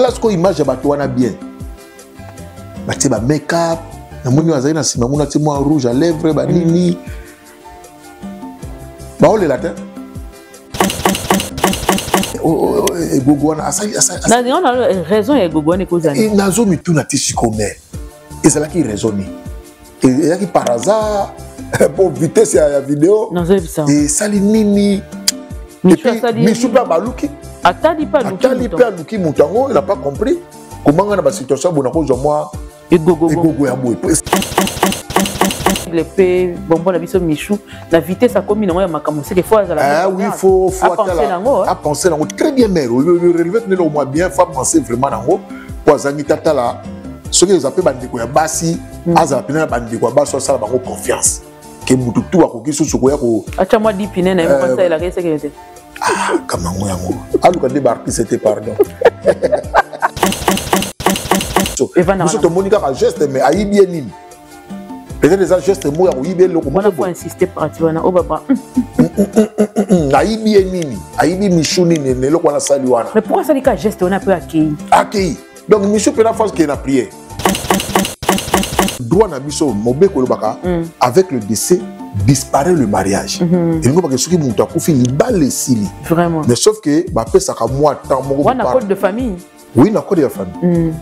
place ko image ba to wana bien ba ti ba make up na moni azali na sima mona ti moi rouge à lèvres ba nini ba ole la te gogo wana asali na on a raison ya gogo wana kozana nazo mituna ti sikome ezala ki raisonner et qui par hasard pour vitesse ya vidéo et sali nini et puis Michou pas baluki atali pas luki mutango il a pas compris comment on a ba situation bona ko moi et gogo ya boy le pe bonbon la biso Michou la vitesse a commis non ya makambo c'est que faut ah oui faut penser nango très bien mère le relevé tenir au moins bien faut penser vraiment nango pour zangi tata là ce que ils appellent bandiko ya basi aza pena bandiko ya basi ça ba confiance que mutu tu ba ko kisu suko ya ko acha moi dipine na ko ça la reste que était ah comment moi yango alu ka débarquer c'était pardon so nous te monika ka geste mais ayi bien nini peut-être des gestes moi ya yibé loko moi faut insister parti wana o baba ayi bien nini ayi bi Michou nini ne loko na sali wana mais pourquoi ça dit ka geste on a peu accueilli donc Michou peut la phase qui est la prière droit na biso mobe ko lobaka avec le décès disparaît le mariage et nous parce que ceux qui montent à couper li balle sili vraiment mais sauf que ba pesa ka moi temps moko on a code de famille oui na code de famille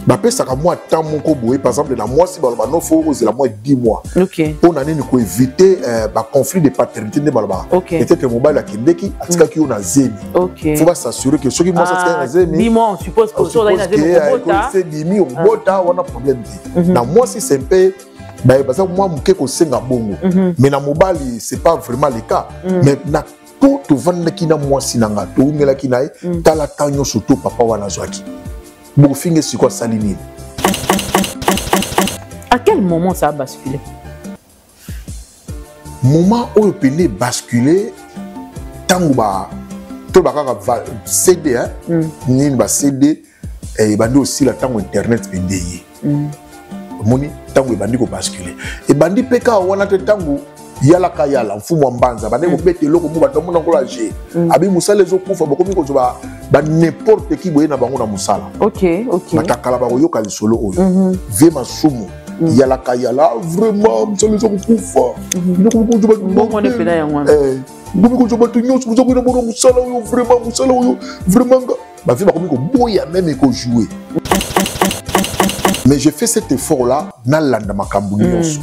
ba pesa ka moi temps moko boye par exemple na moi si ba no faut c'est la moi 10 mois OK on a ni ko éviter ba conflit de paternité de balaba peut-être mobile la kindeki atika ki on a zemi OK faut pas s'assurer que ceux qui moi ça na zemi 10 mois on suppose que sur na zemi bota c'est 10 000 bota on a problème na moi si c'est un peu parce que moi muke ko senga bongo mais na mobile c'est pas vraiment le cas mais na tout vendre ki na moi sinanga to ngela ki na tala tanyo surtout papa wana zwaki bon finge c'est quoi salinine à quel moment ça a basculé moment où le peine basculer tango ba to ba ka CD hein ni ba CD et bandi aussi la tango internet pendeye moni tango bandi ko basculer et bandi peka wana te tango yala ka yala mfumo mbanza bande ko bete loko mu bato mona ko la G abi musala zo kufa bokomi ko ba n'importe qui boye na bango na musala OK matakala ba ko yoka lisolo oyo ve masumu yala ka yala vraiment musala zo kufa ndoko ko ba bon ne pena yango ndoko ko ba to nyoso zo ko na bono musala oyo vraiment ba ve ba komi ko boya même ko jouer mais j'ai fait cet effort là na landa makambu nyonso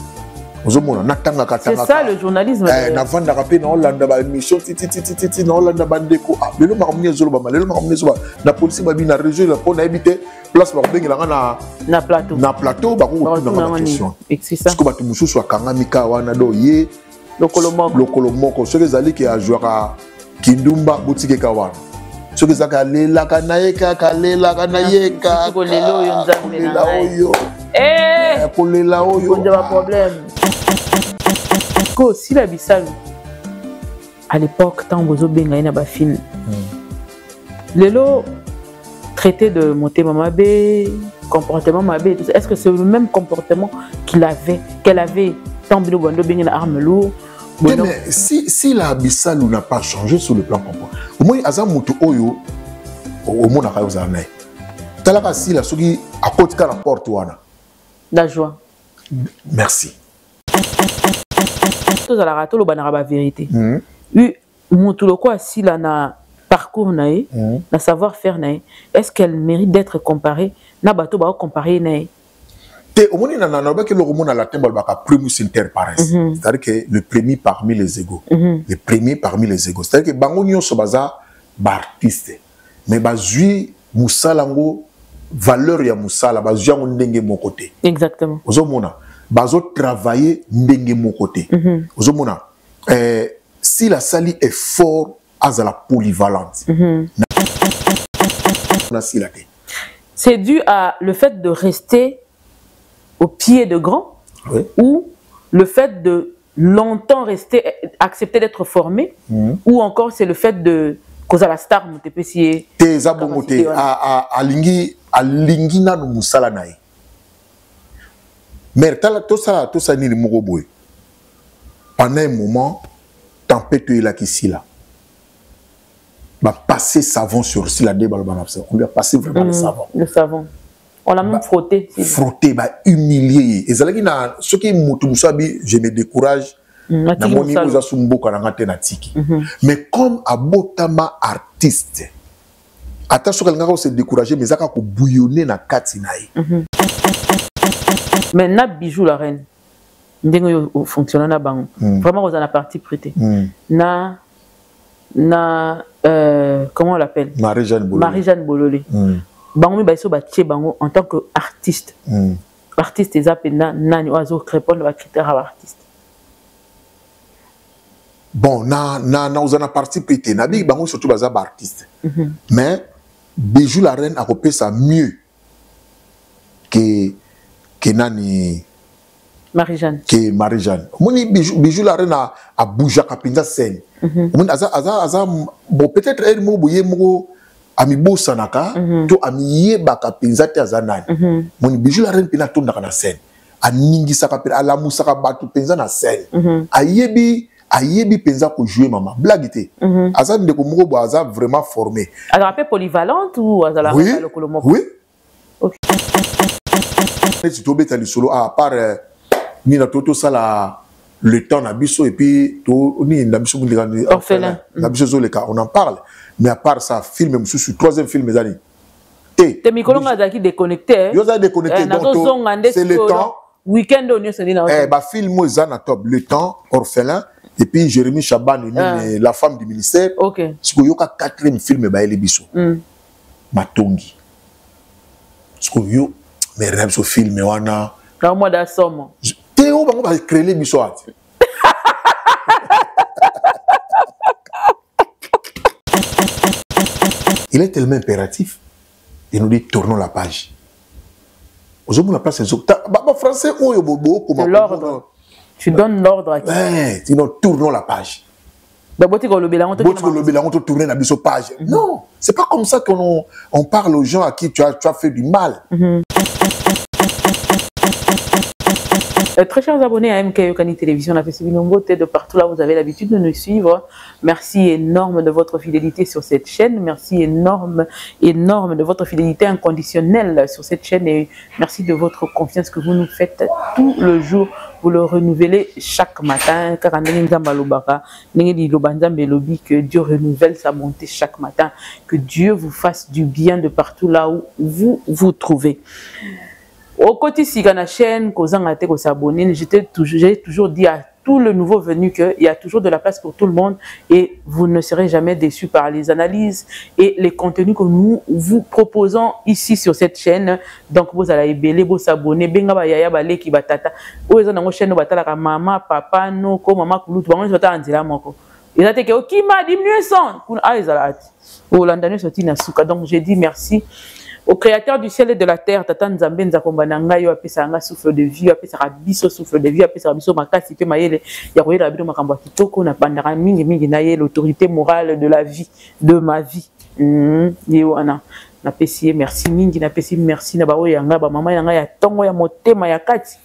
c'est ça le journalisme na vanda rapé na Hollande ba émission titi na Hollande bandeko ah lelo makamuni zolo ba lelo makamuni zo na police ba bi na région la pona habiter place ba bengela na plateau ba ko na question c'est ça parce que ba tumususu akanga mika wana do ye lokolo moko ce que zali ki a jouer kindumba botike ka wana ce que zaka lela kanayeka kalela kanayeka ko lelo yo nzambe na oyo ko lela oyo on a problème si la Bissau à l'époque tant bozo benga ina ba film lelo traité de motema mabe comportement mabe est-ce que c'est le même comportement qu'elle avait tant bilo bondo benga na arme lourde mais si la Bissau n'a pas changé sur le plan comportement au moins azamuto oyo au mona ka uzana talaka si la soki a côté ka la porte wana la joie merci tous à la rato le banara ba vérité mutu loko asila na parcours nae na savoir faire nae est-ce qu'elle mérite d'être comparée na bato ba comparer nae te omoni na na ba ke lo mona la temba ba ka primus inter pares c'est-à-dire que le premier parmi les égaux le premier parmi les égaux c'est-à-dire que bango nyonso baza ba artiste mais ba zui musalango valeur ya musala ba zui ngo ndenge mon côté exactement ozomona bazo travailler ndenge mon côté ozomona si la sali est fort à la polyvalente c'est dû à le fait de rester au pied de grand ou le fait de longtemps rester accepter d'être formé ou encore c'est le fait de cause à la star mutepesi te zabongote a lingi na no musala nae mais tout ça ni le moko boy pendant un moment tempête est là qui si là passer savon sur si la déballe. On lui a passé vraiment le savon. Le savon. On l'a même frotté. Frotté, humilié. Et ça, ce qui je me décourage. Mais comme Abotama artiste, attention qu'elle se décourager, mais ça a bouillonné na katinaï. Mais na bijou la reine, ndenge fonctionne na bango. Vraiment on a la partie prêtée. Na comment on l'appelle? Marie-Jeanne Bololé. Bango mi baiso ba tie bango en tant que artiste. Artiste eza pena nani oazo répondre ba critères à artiste. Bon, on a parti pété. Nabi bango surtout bazar artiste. Mais bijou la reine a copié ça mieux que nani Marie-Jeanne. Que Marie-Jeanne. Moni bijou la reine a bougé à pinza scène. Moni bon peut-être elle mo boye mo ami bosanaka to ami yeba ka pinza te azanani. Moni bijou la reine pina tonda na scène. A ningisa ka pina ala musaka batu pinza na scène. Ayebi penza ko jouer maman blaguité azan de ko moko bo azan vraiment formé alors un peu polyvalente ou azala le kolomoko oui OK si to beta le solo à part ni na toto sala le temps na biso et puis to ni na biso orphelin na biso zo le cas on en parle mais à part ça film sur troisième film ezali te mikolonga zaki déconnecté yo za déconnecté donc c'est le temps week-end on se dit na film ezana top le temps orphelin. Et puis Jérémy Chaban, la femme du ministère. Ok. Parce qu'il y a un quatrième film, Bisso. Matongi. Parce qu'il y a mes rêves sur film, wana. Dans le mois d'assomme. Théo, on va créer les Bisso. Il est tellement impératif. Il nous dit tournons la page. Aujourd'hui, la place est français ou l'ordre. Tu donnes l'ordre à qui? Sinon, tournons la page. D'abord, tu tourner la page. Non, c'est pas comme ça qu'on parle aux gens à qui tu as fait du mal. Très chers abonnés à MK Yokani Télévision, la Festival de partout là, vous avez l'habitude de nous suivre. Merci énorme de votre fidélité sur cette chaîne. Merci énorme de votre fidélité inconditionnelle sur cette chaîne. Et merci de votre confiance que vous nous faites tout le jour. Vous le renouvelez chaque matin. Que Dieu renouvelle sa bonté chaque matin. Que Dieu vous fasse du bien de partout là où vous vous trouvez. Au côté de la chaîne, j'ai toujours dit à tous les nouveaux venus qu'il y a toujours de la place pour tout le monde et vous ne serez jamais déçus par les analyses et les contenus que nous vous proposons ici sur cette chaîne. Donc vous allez vous abonner, benga yaya bale ki batata. Ou ils ont une chaîne batala maman, papa, no ko maman kulutu bango sota anzela moko. Ils ont dit que qui m'a diminué son. Ah ils ont dit. Au landane soti na suka. Donc j'ai dit merci. Au créateur du ciel et de la terre, Tata Nzambe Nzakombananga yo apesa souffle de vie, apesa biso souffle de vie, apesa biso makasi pe mayele ya koyela bido makambo kitoko na bandara mingi na ye l'autorité morale de la vie, de ma vie. Yo ana na pesi merci mingi na pesi merci na ba oyanga ba mama yanga ya tongo ya motema ya kati.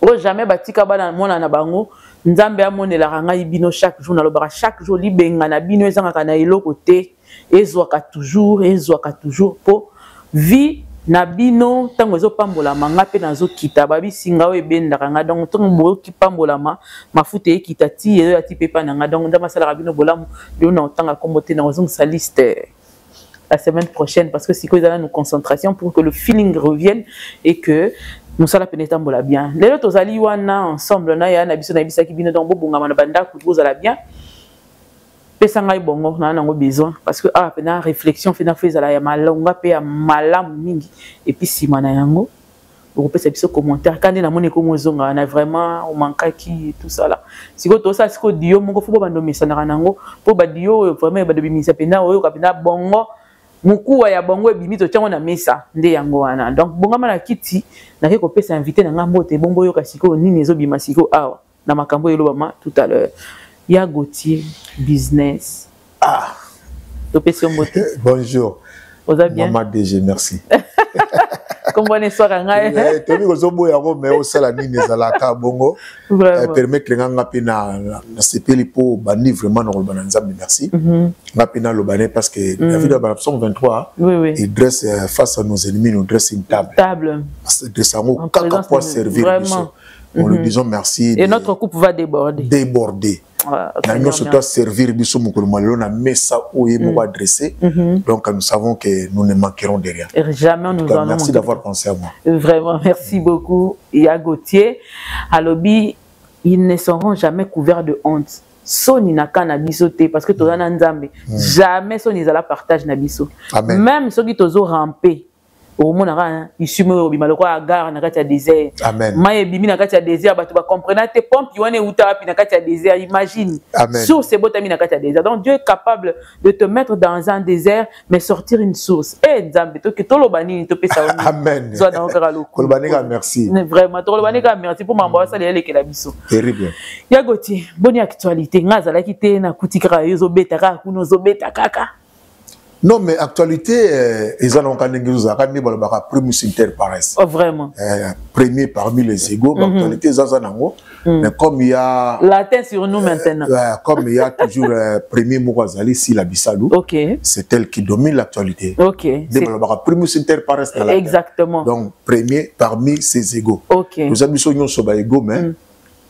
O jamais batika bana mona na bango Nzambe amonela ngai bino chaque jour na lobara chaque jour libenga na bino ezanga na eloko te. Ezwaka toujours po vie na bino tango ezo pambola manga pe nazo kita babi singa o ebenda kanga donc tango bo ki pambola mafuta e kita ti ezo ati pepa nanga donc ndama sala bino bolamu de na tanga kombote na ozong sa liste la semaine prochaine parce que si ko ezala nos concentration pour que le feeling revienne et que nous sala penetambola bien les autres ozali wana ensemble na ya na biso na bisaki bino donc bobunga na banda ku bozala bien. Pesangai bongo na nango besoin parce que ah pena réflexion fena fezala ya malonga pe ya malamu mingi et puis simana yango on peut se commentaire quand na moni ko mozonga na vraiment o manka qui tout ça là siko to ça siko dio moko fo bando mesana nango po ba dio vraiment ba de bimisa pena oyo ka pena bongo mukuwa ya bongo ebimi to tyango na mesa nde yango wana donc bonga mana kiti na ke ko pesa invité na ngambo te bongo yo ka siko nini ezo bima siko awa na makambo yelo bama tout à l'heure. Ya Gauthier business. Ah. Bonjour. Vous allez bien? Maman DG, merci. comprenez soir ngai tobi kozobo yango mais osala nini ezalaka bongo permettre nga pe na sepeli po bani vraiment na kolobana nzambe merci nga pe na lobane parce que David à Psaume 23 il dresse face à nos ennemis nous dresse une table de sango kaka pour servir nous lui disons merci et notre coupe va déborder nous surtout servir biso mukolo malelo na mesa oye mo adresser donc nous savons que nous ne manquerons de rien et jamais nous allons merci d'avoir pensé à moi vraiment merci beaucoup Ya Gauthier alobi ils ne seront jamais couverts de honte soni na kana biso te parce que tozana nzambe jamais soni za la partage na biso même ceux qui tozo ramper au monde a issu au bimaloko à gare na kati ya désert maye bimi na kati ya désert ba tu ba comprendre te pompe yone uta pi na kati ya désert imagine source et botami na kati ya désert donc Dieu est capable de te mettre dans un désert mais sortir une source et nzambe to ke to lobani to pesa amen zo na okara loko kolobani ka merci vraiment to lobani ka merci pour mamba ça les la biso terrible Ya Gauthier bonne actualité ngazala ki te na kutikara yozo beta ka kuno zo beta kaka. Non, mais actualité, ils ont premier inter paresse. Oh, vraiment. Premier parmi les égaux. Actualité, mais comme il y a. Latin sur nous maintenant. Comme il y a toujours premier Mourazali, Sila Bissalou. Ok. C'est elle qui domine l'actualité. Ok. Premier inter paresse. Exactement. Donc, premier parmi ses égaux. Ok. Nous avons besoin égaux, mais.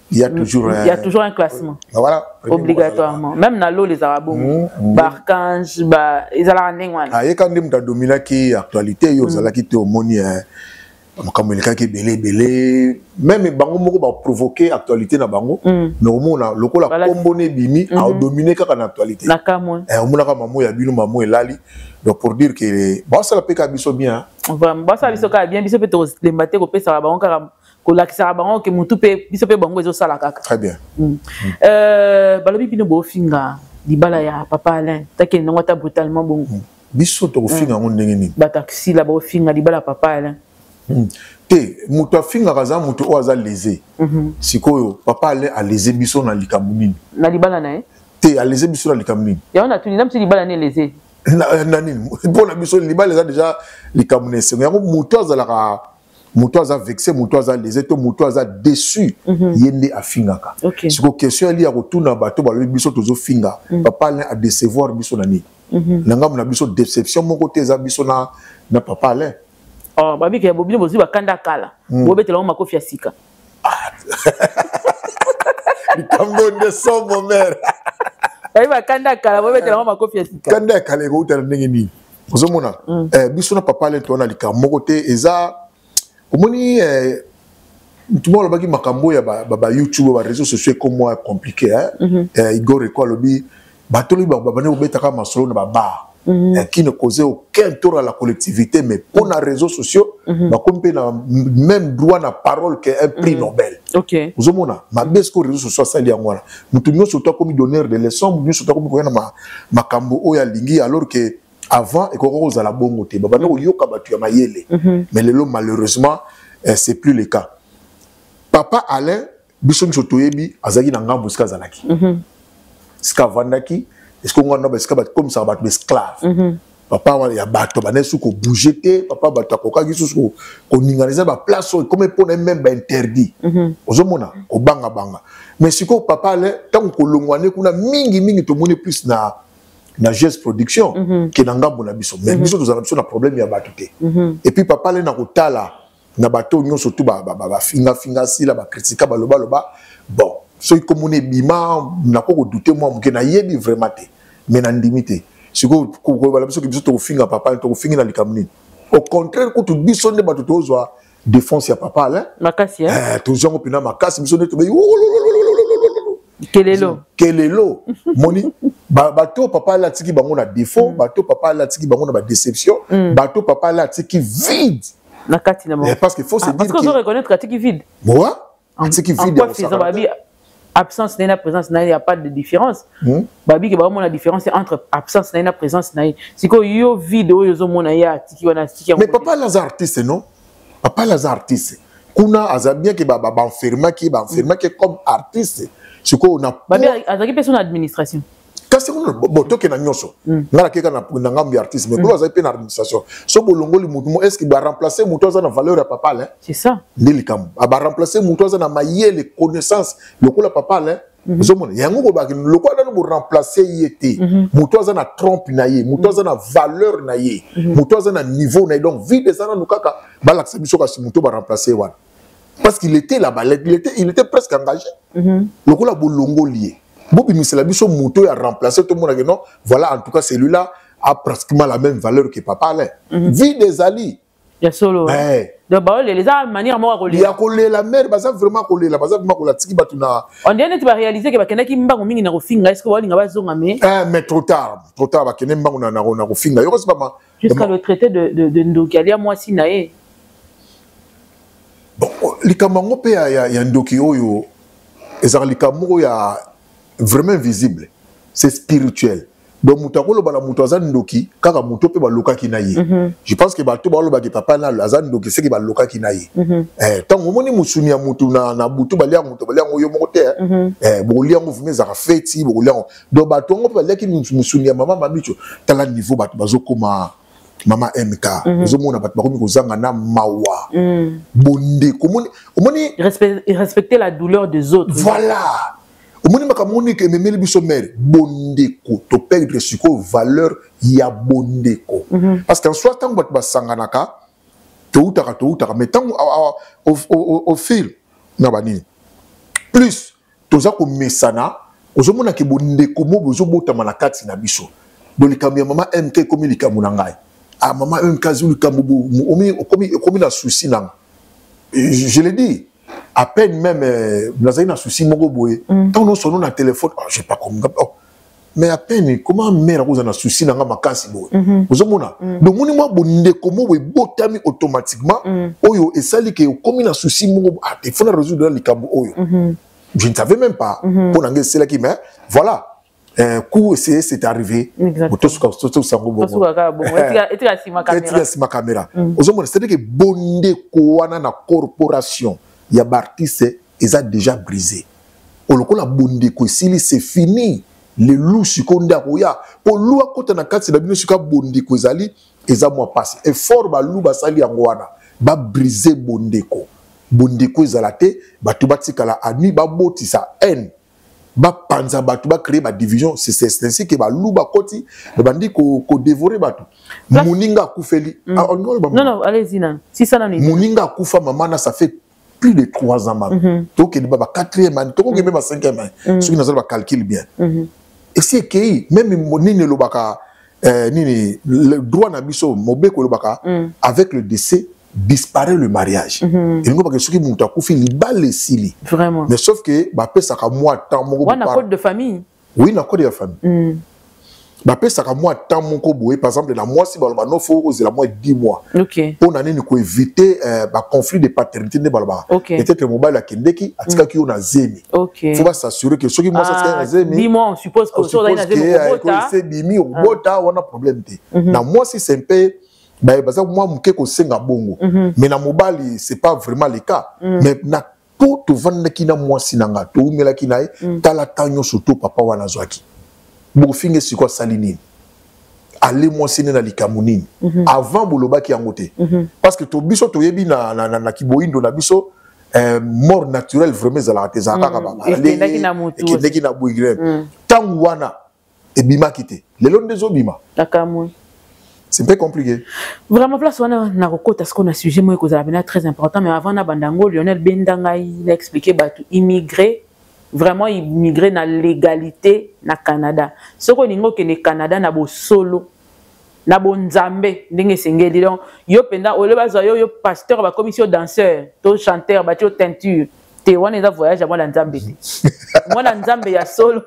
Il y a toujours un classement. Voilà. Obligatoirement. Même dans l'eau, les Arabes. Barkanj, ils allaient en England. Ah, et quand on a dominé qui actualité, ils allaient quitter au monde. Comme quelqu'un qui est belé. Même bango moko va provoquer actualité na bango. Mais au monde, le coup la comboné bimi a dominé quand on actualité. Na kamon. Au monde, quand maman ya bino maman et lali. Donc pour dire que bon ça la paix kabiso bien. Vraiment, bon ça biso ka bien, biso peut les mater ko pesa bango ka kolakisa bango ke mutu pe biso pe bango ezo sala kaka. Très bien. Balobi bino bo finga libala ya papa Alain take nongota brutalement bongo. Biso to finga ngo ndenge nini? Ba taxi la bo finga libala papa Alain. Te mutu finga kaza mutu o aza lésé. Sikoyo papa Alain a lésé biso na likamuni. Na libala na te a lésé biso na likamuni. Ya on a tuni nam si libala ne lésé. Na nini? Pour la biso libala eza déjà likamuni. C'est yango mutu azalaka Moutoaza vexé, Moutoaza les états, Moutoaza déçu. Yende a fingaka. C'est que question ali a retourné à bateau, balobi biso tozo finga. Papa a décevoir biso nani. Nanga mona biso déception mon côté za biso na papa Alain. Oh babi ke bobino bozi ba kanda kala. Bobetela ma kofi asika. Likambo son mon mère. Babi ba kanda kala bobetela ma kofi asika. Kanda kala ko utana ndenge ni. Ozomona biso na papa Alain to na likambo mon côté eza Omoni tout le monde baki makambo ya ba YouTube ba réseaux sociaux comme moi compliqué hein Igor Eko lobi batoli ba bane obeta ka masolo na ba bar qui ne causait aucun tort à la collectivité mais pour les réseaux sociaux ba kompe na même droit na parole que un prix Nobel. OK. Vous omona ma besko réseaux sociaux sali ya ngwana mutu nyoso to comme donneur de leçons nyoso to comme ko na makambo oya lingi alors que avant et qu'on a la bonne côté baba no yoka batu ya mayele mais lelo malheureusement c'est plus le cas. Papa Alain biso nchotoyebi azaki na ngambo ska zalaki ska vandaki est-ce qu'on a ska comme ça bat esclave papa ya bato banesu ko bouger papa bato ko kaki susu ko ninganiza ba place comme pour même ba interdit ozomona ko banga mais siko papa Alain tant ko longwane kuna mingi to moni plus na geste production qui nanga bona biso mais biso tous na problème ya bato te et puis papa le na kotala na bato nyo surtout ba finga si la ba critique ba loba bon so komone bima na ko douter moi mke na yebi vraiment te mais na ndimité siko ko ba biso biso to finga papa to finga na likamni au contraire ko to biso ne bato to zo défense ya papa là makasi to jongo pina makasi biso ne to be Kelelo moni bateau papa là tiki bango na défaut bateau papa là tiki bango na ba déception bateau papa là tiki vide na kati na parce qu'il faut se dire parce que je reconnaître que tiki vide moi tiki vide absence et présence il n'y a pas de différence babi que la différence c'est entre absence et présence si ko yo vide yo mona ya tiki wana tiki mais papa là artiste non papa là artiste kuna azabia que ba enferma qui comme artiste. Ce qu'on a azaki personne administration ça c'est bon to ke na nyoso ngala ke kana na ngambi artiste mais ko za pe na administration so bolongo li mutu est-ce qu'il va remplacer mutu za na valeur ya papa là c'est ça ndelikam va remplacer mutu za na mayele connaissance lokola papa là zomona yango ko ba lokola na bo remplacer yete mutu za na trompe na ye mutu za na valeur na ye mutu za na niveau na donc vie des ana nukaka ba laksa biso ka mutu ba remplacer wana parce qu'il était là-bas il était presque engagé lokola bolongo lié Bobi Misela biso mutu a remplacé tout le monde non voilà en tout cas celui-là a pratiquement la même valeur que papa là vie des alliés ya solo de ba les a manière moi il y a collé la mère baza vraiment collé la baza vraiment collé tiki batuna on dirait tu vas réaliser que ba kenaki mbango mingi na kofinga est-ce que wali ngaba zonga mais trop tard ba kené mbango na kofinga yo c'est pas jusqu'à le traité de Ndoki alia moi si nae bon likamango pe ya Ndoki oyo ezar likamango ya vraiment visible c'est spirituel donc mutakolo bala mutu azan Ndoki kaka mutu pe baloka kinayi je pense que bato baloba ke papa na azan Ndoki c'est que baloka kinayi tant omoni musuni ya mutu na butu balia mutu balia ngoyo mokote bolia ngo vumeza ka feti bolia donc bato ngo pe balia ki musuni ya mama mabicho tala niveau bato bazokoma Mama MK zomona bato bakomi kozanga na mawa bonde omoni respecter la douleur des autres voilà omoni makamoni ke memeli biso mère bondeko to perdre siko valeur ya bondeko parce qu'en soit tant bato basanganaka to utaka mais tant au fil na bani plus toza ko mesana ozomona ke bondeko mo bozobotama na kati na biso do likambi ya mama MK komi likambu na ngai ah maman un casu likambu omi na souci nanga je l'ai dit à peine même nazali na souci moko boye tant non sonno na téléphone j'ai pas comme mais à peine comment mère vous na souci nanga makasi boye vous omona donc moni moi bonde komo boye botami automatiquement oyo esali ke komi na souci moko ah il faut na résoudre likambu oyo je ne savais même pas pour nanga c'est là qui mais voilà coup c'est arrivé ma caméra c'est-à-dire que bonde koana na corporation ya bartiste ils a déjà brisé olokola bonde ko sili c'est fini le loup sikonda koya po lua kota na kati na bino sika bonde ko ezali eza moi passé et fort ba loup ba sali ngwana ba briser bonde ko ezalate ba tubatikala ani ba botisa haine ba panza batu ba créer ba division c'est ainsi que ba luba koti bandi ko dévorer batu muninga kufeli non allez-y na si ça na ni muninga kufa maman na ça fait plus de 3 ans donc il ba 4e année to ko même 5e année ce qui nous a calcul bien et c'est que même monine lobaka nini le droit na biso mobeko lobaka avec le décès disparaît le mariage et nous parce que qui monta kufi libale sili vraiment mais sauf que ba pesa ka moi temps moko on a code de famille oui na code de famille ba pesa ka moi temps moko boye par exemple la mois si ba no faut la mois 10 mois OK pour nani ni ko éviter ba conflit de paternité ne balaba peut-être mobile akendeki atika ki ona zemi OK faut pas s'assurer que ceux qui moi ça c'est zemi 10 mois on suppose que ça na zemi robota c'est bimi robota on a problème na moi si c'est un peu bah moi muke ko senga bongo mais na mobali c'est pas vraiment le cas mais na tout vendre ki na moi sinanga to mela ki na tala tanyo surtout papa wana zwaki bo finge siko salinini aller moi sine na likamunini avant boloba ki yangote parce que to biso to yebi na kiboindo na biso mort naturelle vraiment za la tezaka ka baba ekendaki na buigre tangu wana ebima kite lelo ndezo bima takamwe. C'est un peu compliqué. Vraiment, place on a recours parce qu'on a sujet moi que très important. Mais avant, on a bandango Lionel Bendanga il a expliqué que immigrer vraiment immigrer na légalité na Canada. Ce qu'on dit que le Canada na bo solo na bo nzambe ndenge sengeli donc yo penda o le bazo yo pasteur ba commission danseur to chanteur ba to teinture te wana za voyage à moi la nzambe moi la nzambe ya solo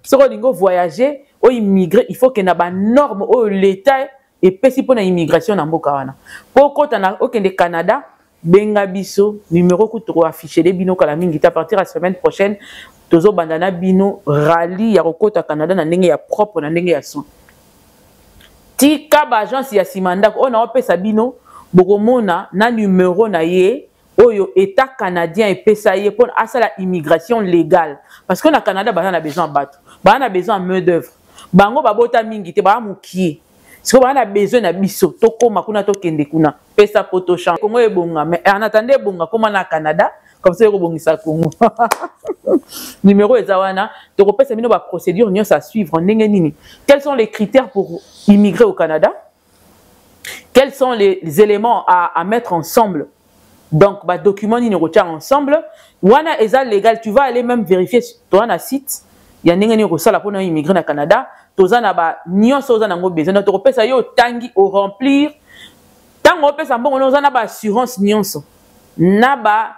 ce qu'on dit voyager o immigrer il faut que na ba norme o l'état et pesi pour na immigration na mboka wana poko tana okende Canada benga biso numéro ku to afficher les bino kala mingi à partir la semaine prochaine tozo bandana bino rallye ya kokota Canada na ndenge ya propre na ndenge ya son tika ba agence ya simanda on a opesa bino bokomona na numéro na ye oyo état canadien et PSAI pour la immigration légale parce que na Canada ba na besoin bateau ba na besoin main d'œuvre bango ba bota mingi te ba mukie si ba na besoin na biso to koma kuna to kende kuna pesa poto champ Congo e bonga mais en attendant bonga comme na Canada comme ça ko bongisa Congo numéro ezawana to kopesa mino ba procédure nyos à suivre ndenge nini quels sont les critères pour immigrer au Canada quels sont les éléments à mettre ensemble. Donc, bah, documents ni retient ensemble. Wana eza légal, tu vas aller même vérifier sur ton site. Il y a n'enga ni resala pour immigrer au Canada. Tozana ba nyon soza nango besoin. Notre repère yo tangi au remplir. Tango repère ça bon on a ba assurance nyonso. Na ba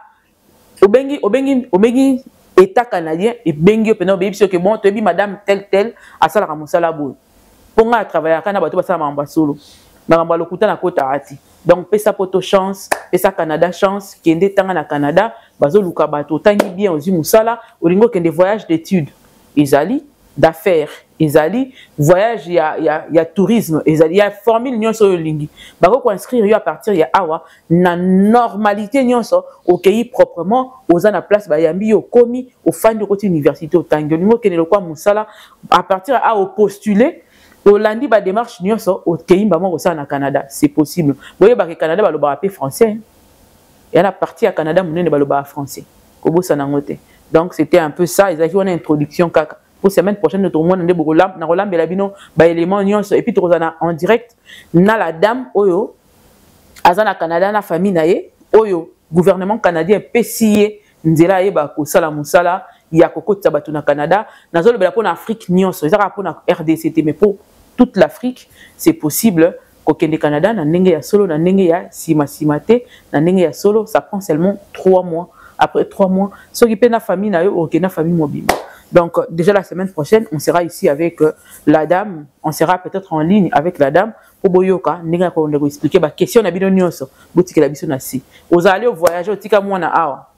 obengi état canadien et bengi opena bebi so que bon to bi madame tel à sala ramosala bo. Ponga travailler kana ba to ba sala mamba solo. Na mamba lokuta na kota ati. Donc, pesa poto chance, pesa Canada chance, kende tanga na Canada, bazo luka bato, tangi bien aux musala, olingo kende voyage d'études, ezali, d'affaires, ezali, voyage, y a tourisme, ezali, y a formule nyonso yolingi. Bako ko inscrire yo à partir ya awa, na normalité nyonso, au pays proprement, aux na place, ba yambi yo komi, au fan de côté université, au tangi, olingo kende lokwa musala, à partir ya au postuler, au lundi, ba démarche nyonso au Keimba mo au Canada, c'est possible. Vous voyez que Canada ba le ba français. Et à la partie à Canada, mon ne ba le ba français. Kobo sanangote. Donc c'était un peu ça, ils ont une introduction kaka. Pour semaine prochaine nous tournons ndé bokolam na rolam belabino ba élément nyonso et puis tozana en direct na la dame oyo azana Canada na famille naé oyo gouvernement canadien PCA nzela yeba ko sala musala ya kokota batu na Canada na zolo bela pour Afrique nyonso ezaka pour na RDC mais pour toute l'Afrique, c'est possible qu'au Canada, na ndenge ya solo, na ndenge ya simate, na ndenge ya solo, ça prend seulement 3 mois. Après 3 mois, ceux qui paient la famille, na yo, na famille mobile. Donc, déjà la semaine prochaine, on sera ici avec la dame, on sera peut-être en ligne avec la dame, pour boyoka, ndenge ko ndeko expliquer ba question na bino nyonso, botiki la biso na si. Vous allez voyager au tika mwana awa.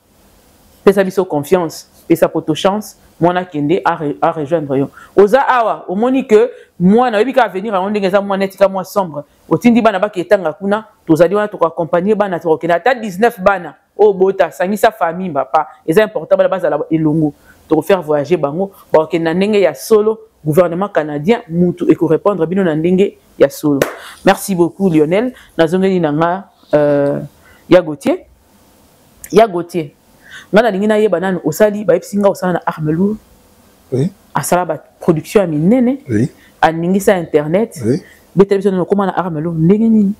Pesa biso confiance, pesa poto chance. Moi na kende à rejoindre yo oza awa au moni que moi na bika venir à ondenge za moi netika moi sombre otindi bana ba ketanga kuna tozali wana to accompagner bana to kena ta 19 bana o bota sangisa famille papa c'est important bana bazala elongo to faire voyager bango ba kena ndenge ya solo gouvernement canadien mutu et ko répondre bino na ndenge ya solo. Merci beaucoup Lionel nazongeli nanga ya Gauthier ngana lingina yeba nanu osali ba epsinga osala na armelu oui asala ba production ya minene oui aningisa internet oui betelebisa no koma na armelu ndenge nini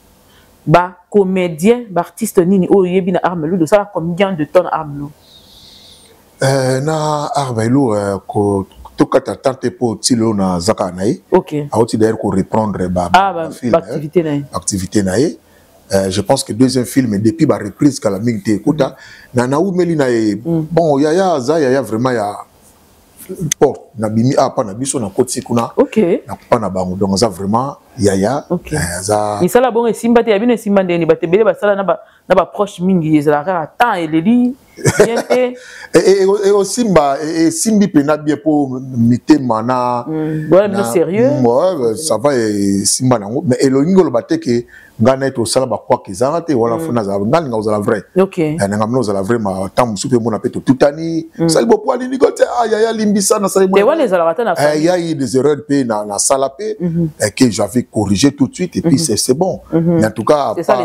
ba comédien ba artiste nini o yebi na armelu de sala combien de tonnes armelu na armelu ko tokata tante po tilo na zaka nae OK a oti d'ailleurs ko reprendre ba activité nae. Je pense que deuxième film depuis la reprise que la mingte écoute na oumeli na bon yaya vraiment ya porte na bimi pas na biso na koti kuna OK na pas na bango donc ça vraiment yaya ça ni sala bon simba te yabine simba ndeni batebele basala na ba proche mingi ezala temps eleli bien et au simba et simbi pena bien pour mitema na voilà sérieux moi ça va simba nango mais eloingo lo bateke ngana to sala ba kwa kizarate wala funa za ngani nga uzala vrai OK na ngamno uzala vrai ma tamu super mona peto tutani sali bo poali ni gote ya limbisa na sali moi et les alawata na il y a eu des erreurs pe na sala pe que j'avais corrigé tout de suite et puis c'est bon mais en tout cas c'est ça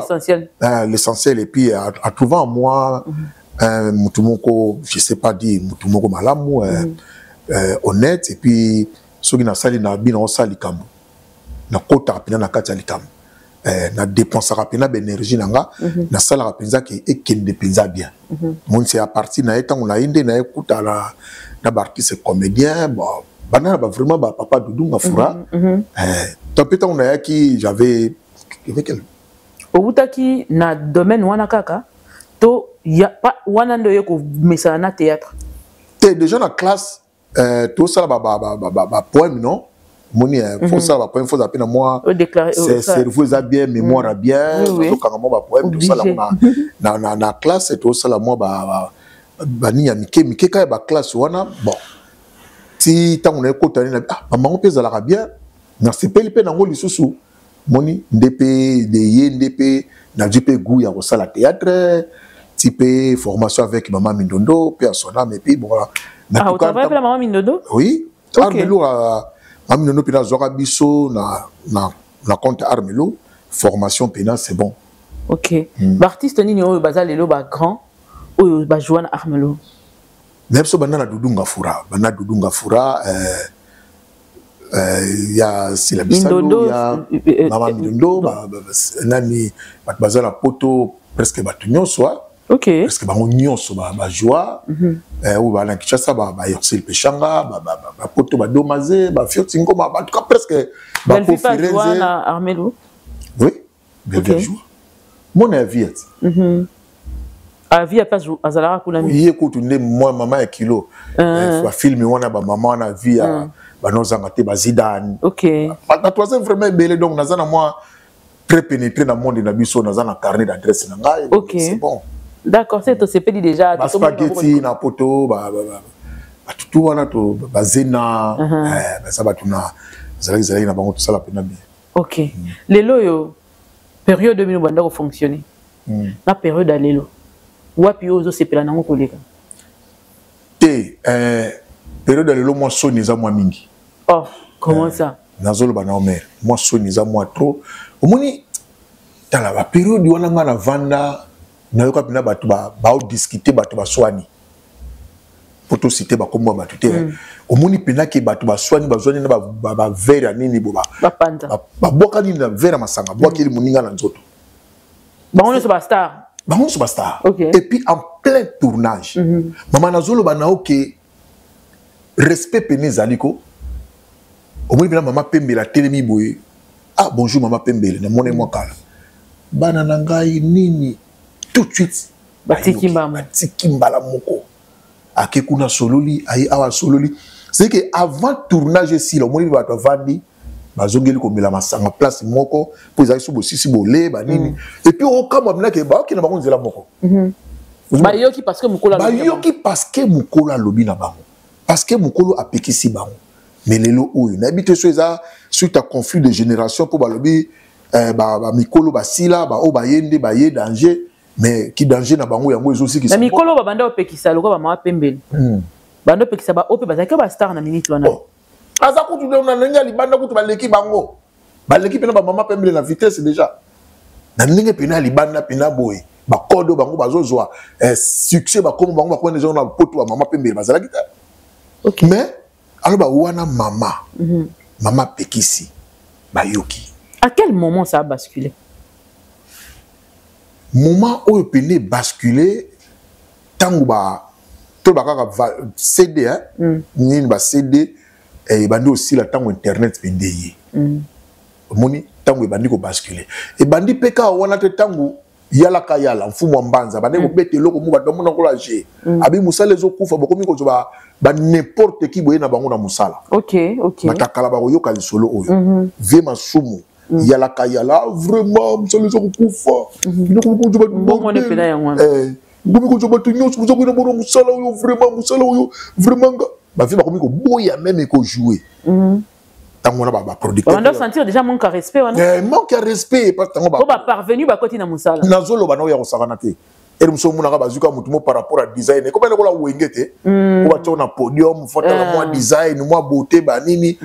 l'essentiel et puis à trouver en moi mutumoko je sais pas dire mutumoko malamu honnête et puis ceux qui na sali na bina o sali kambo na kota pina na kati ya likambo na dépenser rapidement d'énergie nanga na sala rapidement qui est qui dépend bien mon c'est à partir na étant on a inde na écoute na artiste comédien bon banana ba vraiment ba papa Doudou Ngafura tant peut on a qui j'avais avec elle obutaki na domaine wana kaka to ya pas wana ndo yeko mesana na théâtre t'es déjà dans classe tout ça ba poème non moni faut ça va poème faut appeler moi c'est cerveau ça bien mémoire bien donc quand moi ba poème tout ça là na classe et tout ça là moi ba ni ya mike ka ba classe wana bon si tant on est côté na maman pèse la bien na sepeli pe na ngoli susu moni ndp de ndp na jipe goût ya ko sala théâtre type formation avec Maman Mindondo, personnel, mais puis bon voilà. Ah, vous travaillez avec la Maman Mindondo? Oui. Armelo, Maman Mindondo, puis la Zora Bisso, na compte Armelo, formation pénale, c'est bon. Ok. L'artiste ni au bazar lelo ba grand ou ba Joan Armelo. Même si banana Dudunga Fura, il y a Silabisalo, il y a Maman Mindondo, nani bazar la poto presque batunyo soit. Ok. Parce que bango so ba joie ou ba na Kinshasa ba yorsil pechanga ba poto ba domaze ba fiotingo ba en tout cas presque ba conférence Joan Armelo. Oui, belle joie. Mon avis avis a pas azalara kuna mi. Oui, écoute moi maman et kilo ba film wana ba maman na vie ba nozanga te ba Zidane. OK. Ba troisième vraiment belé donc nazana moi très pénétré dans le monde na biso nazana carnet d'adresse na ngai. OK. C'est bon. D'accord, c'est to sepeli déjà ba spaghetti na poto ba tout wana to ba zena ba sabatuna zalaki na bango tout ça la pena bien. OK. Lelo yo période 2000 banda ko fonctionner. Na période à lelo. Wapi ozo sepela nango koleka. Te période à lelo moi soni za moi mingi. Oh, comment ça? Nazolo ba na omer. Moi soni za moi trop. Omoni tala ba période wana ngana vanda na yoka pina batu ba discuter batu ba swani poto citer ba kombo batu te omoni pina ke batu ba swani na ba verre nini boba ba panda ba boka ni na verre masanga boka li muninga na nzoto bango so ba star okay. Et puis en plein tournage mama nazolo ba na oke respect pene zaliko omoni pina mama Pembe la telemi boye ah bonjour mama Pembe na mone moi kala bana na ngai nini tout de suite batikimbala moko akekuna sololi ayi awa sololi c'est que avant tournage ici le moni bato vandi bazongeli ko mila masanga place moko pour ça subo sisi bolé ba nini et puis au kama mna ke ba okina bango nzela moko ba yoki parce que mukolo lobi na bango parce que mukolo apekisi bango mais lelo oyo na bité so eza suite à conflit de génération pour ba lobi ba mikolo ba sila ba o ba yende ba ye danger. Mais qui danger na bango yango ezo siki. Na mikolo ba banda opekisa loko ba mama Pembele. Banda opekisa ba ope bazaka ba star na minute wana. Aza kutu de na ninga libanda kutu ba leki bango. Ba leki pena ba mama Pembele na vitesse déjà. Na ninga pena libanda pena boy. Ba kodo bango bazozwa succès ba comme bango ba ko déjà na poto ba mama Pembele bazala kita. OK. Mais alors ba wana mama. Mama pekisi ba yoki. À quel moment ça a basculé? Moment où il peut basculer tango ba to ba ka CD ni ba CD et bandi aussi la tango internet pendeye moni tango bandi ko basculer et bandi peka wana te tango yala ka yala mfumo mbanza bandi ko bete loko mu ba domo na ko la je abi musala zo kufa bokomi ko ba n'importe qui boye na bango na musala. OK. Matakala ba yoka lisolo oyo vie masumu yala ka yala vraiment musala zo kufa ndiko ko joba bon on est pena yango ngumi ko joba tunyo zo ko na bono musala oyo vraiment ba vie ba komi ko boya même ko jouer tango na ba producteur on doit sentir déjà manque de respect wana manque de respect parce que tango ba parvenu ba koti na musala nazolo ba no ya ko sakana te et nous sommes là bazuka mutumo par rapport à design comme on a wengete on va tourner podium faut moi design moi beauté ba nini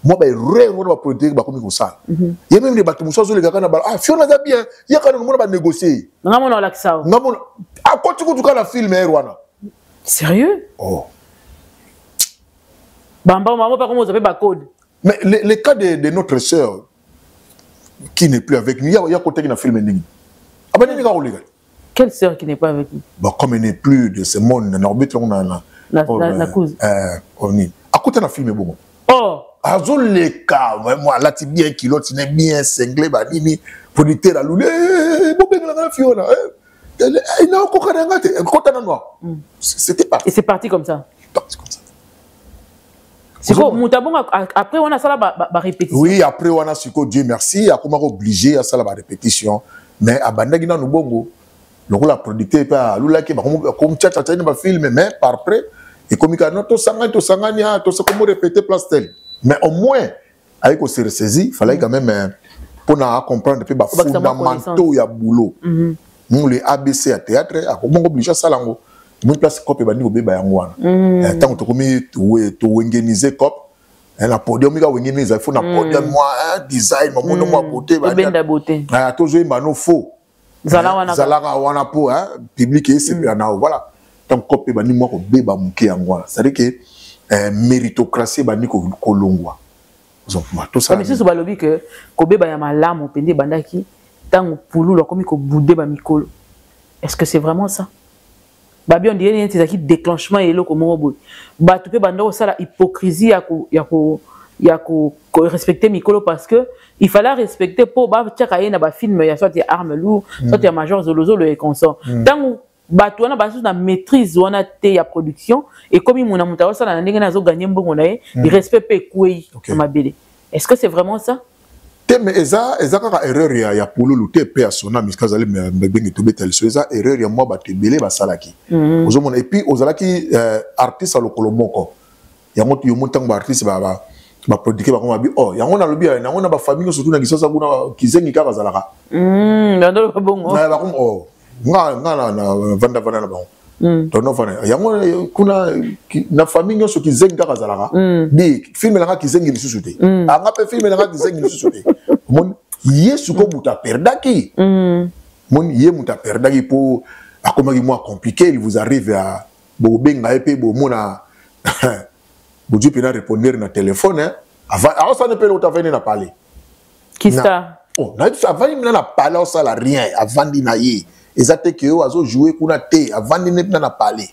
moi ba rêve on va produire ba comme ça il y a même des bateaux muso les gars na ba ah fiona za bien il y a quand on va négocier ngamo na laksa ngamo a ko tu ko na film erwana sérieux oh bamba maman pas comment vous avez ba code mais le cas de notre sœur qui n'est plus avec nous il y a côté qui na film ningi abani ka oliga. Quelle sœur qui n'est pas avec nous? Bah, comme elle n'est plus de ce monde, on a la cause. On est. À côté de la film, bon. Oh! Azul les cas, moi, là, tu bien kilo, tu n'es bien cinglé, bah, nini, producteur à l'oulé, bon, ben, la fiona, il n'a encore rien gâté, c'était pas. Et c'est parti comme ça? C'est comme ça. C'est quoi, Moutabon, après, on a ça la répétition? Oui, après, on a ce que Dieu merci, à comment obligé à ça la répétition, mais à Bandagina, nous bongo. Donc la producteur pas lula qui comme tchatcha dans film mais par après et comme il a to sangania to ça comment répéter place telle mais au moins avec au saisi fallait quand même pour na comprendre puis ba fondamentaux ya boulot nous les ABC à théâtre à comment obligé ça lango nous place cop et bandi ko beba yango wana tant to komi to organiser cop na podium il organiser il faut na podium moi design mon moi beauté benda beauté ah toujours mano faux zala wana po public et c'est na voilà tant cop et bandi moi ko beba muke yango wana c'est à dire que méritocratie bandi ko kolongwa tout ça mais c'est balobi que ko beba ya malamu pende bandaki tant poulou lo komi ko boudé ba mikolo est-ce que c'est vraiment ça babi on dirait c'est qui déclenchement et lo comme robot ba tu peux bando ça la hypocrisie ya ko respecter mikolo parce que il fallait respecter pour ba tchaka na ba film ya soit arme lourd soit ya major zolozo le consort tant ba tu na ba na maîtrise wana te ya production et comme mon amuta ça na ndenge na zo gagner mbongo na ye il respecte pe kuei mabele est-ce que c'est vraiment ça mais eza kaka erreur ya pululu te pe asona miskazali me bengi to betel so eza erreur ya moi batebele basalaki ozomona et puis ozalaki artiste a lokolo moko yango yo motango artiste ba produire ba koma bi oh yango na lobi yango na ba famille surtout na kisosa kuna kizengi kaka zalaka ndolo ba bongo na ba kom oh nga na vanda na ba tono fana yango kuna na famille nyoso kizengi kaka zalaka di film la kizengi lisusu te anga pe film la kizengi lisusu te mon yesu ko muta perdaki mon ye muta perdaki pour akomaki moi compliqué il vous arrive à bo benga et bo mona bo tu peux répondre na téléphone avant ça ne peut pas venir na parler qui ça oh na avant na parler ça la rien avant di na ye exacte que yo azo jouer kuna te avant di na parler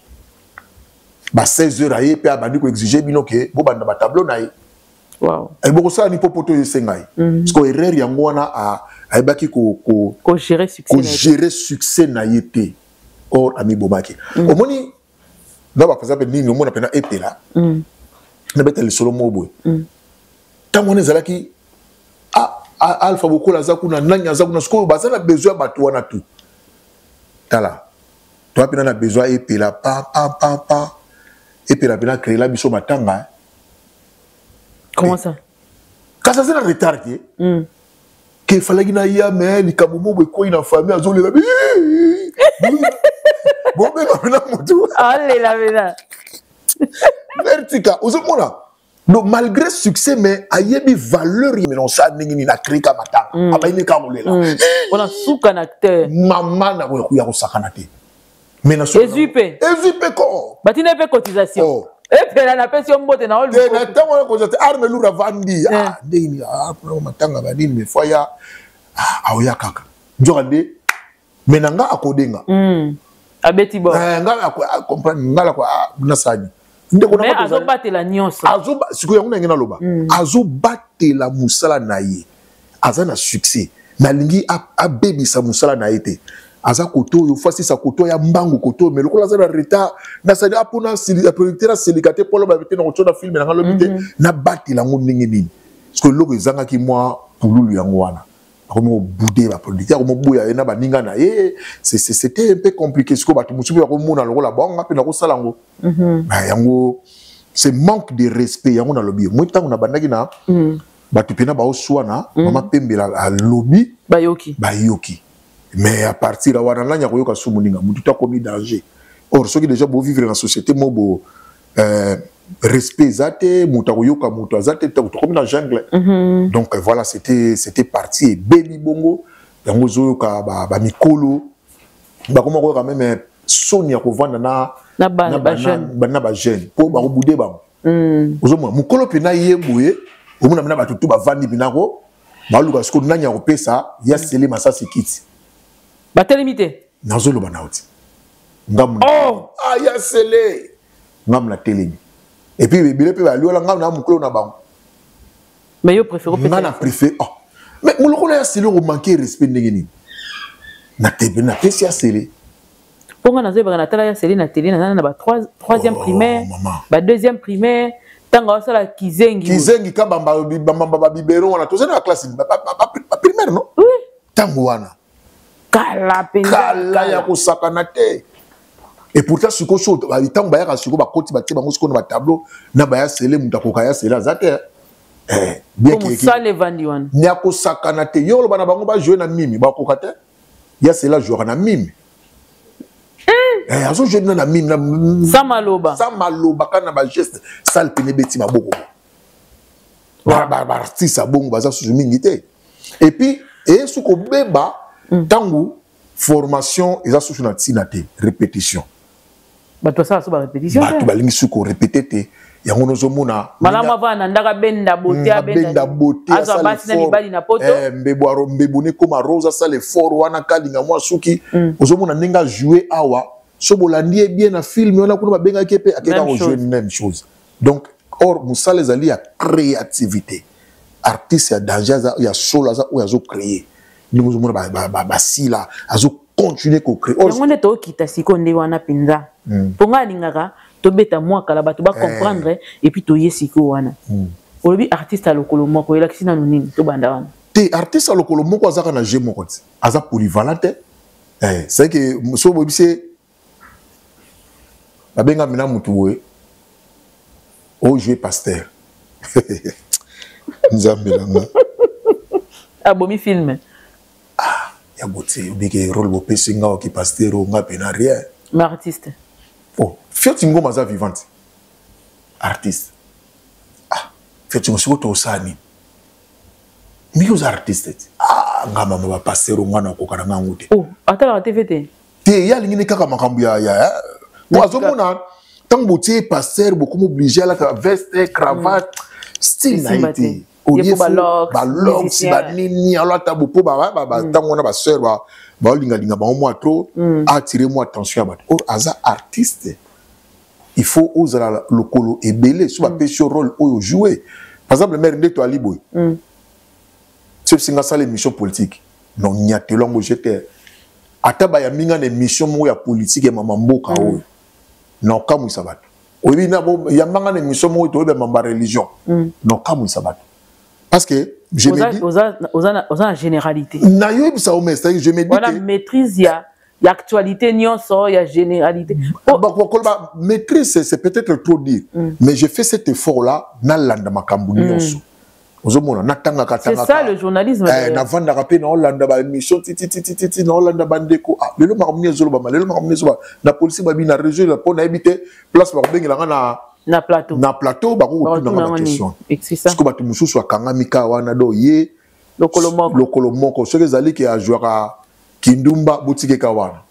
ba 16h aye pe abandi ko exiger bino que bo banda ba tableau na ye. Wow. Et beaucoup ça ni popoto yesengai. Parce que erreur yango wana a ebaki ko gérer succès. Ko gérer succès na yete. Or ami bomaki. Omoni na ba exemple ni omona pena epela. Na betel solo mobo. Tamone zalaki alpha beaucoup la zakuna nanya zakuna sko bazana besoin batu wana tout. Tala. Toi pena na besoin epela pa. Epela pena créer la biso matanga. Comment ça? Quand ça c'est un retard, qu'il fallait qu'il y ait mais les camoufles et quoi il a famille à zone la bon mais maintenant mon tour. Allez la vida. Vertica, aux autres donc malgré succès mais aïe bi valeur mais non ça n'ingi na créer comme attend. Ah il est comme là. On a sous canacteur. Maman na ko ya ko sakanate. Mais na Ezupe ko. Batine pe cotisation. Et puis la pension mbote na olu. Na tango ko jate arme loura vandi. Ah ndeni pour matanga badini me foya aoya kaka. Njokande menanga akodenga. Abeti bo. Ngala ko comprendre ngala ko nasani. Ndeko na azo batela nyonso. Azo siku yango ngena loba. Azo batela musala na ye. Azana succès. Na lingi a baby sa musala na été. Aza koto yo fasi sa koto ya mbangu koto mais lokola za na retard na sa apona la producteur silikate polo ba bete na koto na film na lobite na bati la ngo ndenge nini parce que loko ezanga ki moi pululu yango wana akomo boudé ba producteur akomo boya na baninga na c'était un peu compliqué parce que ba musubi ya ko mona lokola bonga pe na ko sala ngo ba yango c'est manque de respect yango na lobby moi tango na bandaki na ba tupena ba oswana mama pembela a lobby bayoki. Mais à partir de là, on a yoka sumuninga, mutu ta commis danger. Or, ceux qui déjà beau vivre dans la société, mo beau respect zate, muta yoka muta zate, ta comme dans jungle. Donc voilà, c'était parti. Baby bongo, yango zoyoka ba mikolo, ba comment quand même Sonia ko vanda na jeune pour ba obudé ba. Ozomwa mukolo pena yeboye, omuna mena ba tutu ba vandi binako, ba luka sko nanya ko pesa, ya sele masasi kiti. Batelimité. Nazolo banauti. Ngam. Oh, aya sele. Ngam la telemi. Et puis bébé pe ba liola ngam na mukolo na bango. Mais yo préfère peut-être. Ngana préfère. Oh. Mais muloko ya sele ko manquer respect ndengeni. Na tebe na pesi ya sele. Ponga na zeba na tala ya sele na télé na ba 3e primaire, ba 2e primaire, tanga sala kizengi. Kizengi ka bamba bibero wana to na classe primaire non? Oui. Tango wana. Kala ya kusakana te. Et pourtant suko so ba itango ba ya suko ba koti ba te ba musiko na ba tableau na ba ya sele mutakoka ya sele azate. Bien que ça les vandi wana. Nya kusakana te yo lo bana bango ba jouer na mimi ba kokate. il y a cela jouer na mime azo jouer na mime sans maloba kana ba geste sale pene beti maboko ba artiste abongo baza sous mingité et puis et ce ko beba tangu formation eza sous na tinate répétition bato ça so ba répétition bato balingi suko répéter te yango nozomona malama vana ndaka benda beauté azo basi na mibali na poto mbebo mbebone koma rose ça le fort wana kalinga mwa suki ozomona ninga jouer awa so bolandi bien na film wana kuna babenga kepe akeka jouer même chose donc or musale zali ya créativité artiste ya danger ya solo za ou azo créer ni mozomona ba sila azo continuer ko créer yango ne to kita sikonde wana pinza ponga lingaka to beta moi kala bato ba comprendre et puis to yesiko wana olobi artiste lokolo moko ela kisina nini to banda wana te artiste lokolo moko azaka na jeu moko aza polyvalent c'est que so bobise babenga mina mutu boye o jouer pasteur nzambe nanga abomi film ya boté bige rôle bo pesinga o ki pasteur o nga pena rien mais artiste oh Fiat Ngoma za vivante artiste Fiat Ngoma to sani mieux artiste ngama ba pasteur o ngana ko kana ngute oh atala la TVT te ya lingine kaka makambu ya wazomona tant boté pasteur beaucoup obligé à la veste cravate style naïté au lieu balog si ba nini alors tabu po ba tango na ba sœur ba linga ba moi trop attirer moi attention ba or aza artiste il faut oser le colo et belé sur ba sur rôle ou jouer par exemple mère de toi liboy c'est singa ça l'émission politique non nyatelongo j'étais ataba ya minga na émission mo ya politique mama mboka o non kamu sabat obi na bo ya manga na émission mo to be mamba religion non kamu sabat parce que je me dis aux généralité na yo ça au mestre je me dis voilà maîtrise ya actualité nyonso ya généralité maîtrise c'est peut-être trop dire mais je fais cet effort là na landa makambu nyonso c'est ça le journalisme na vanda rapé na Hollande ba émission titi na Hollande bandeko lelo makamuni zolo ba lelo makamuni zolo na police ba bi na région la pona habiter place ba bengelanga na plateau ba ko tuna question parce que batu mususu akanga mika wana do ye lokolo moko ce que zali ki a jouer kindumba boutique ka wana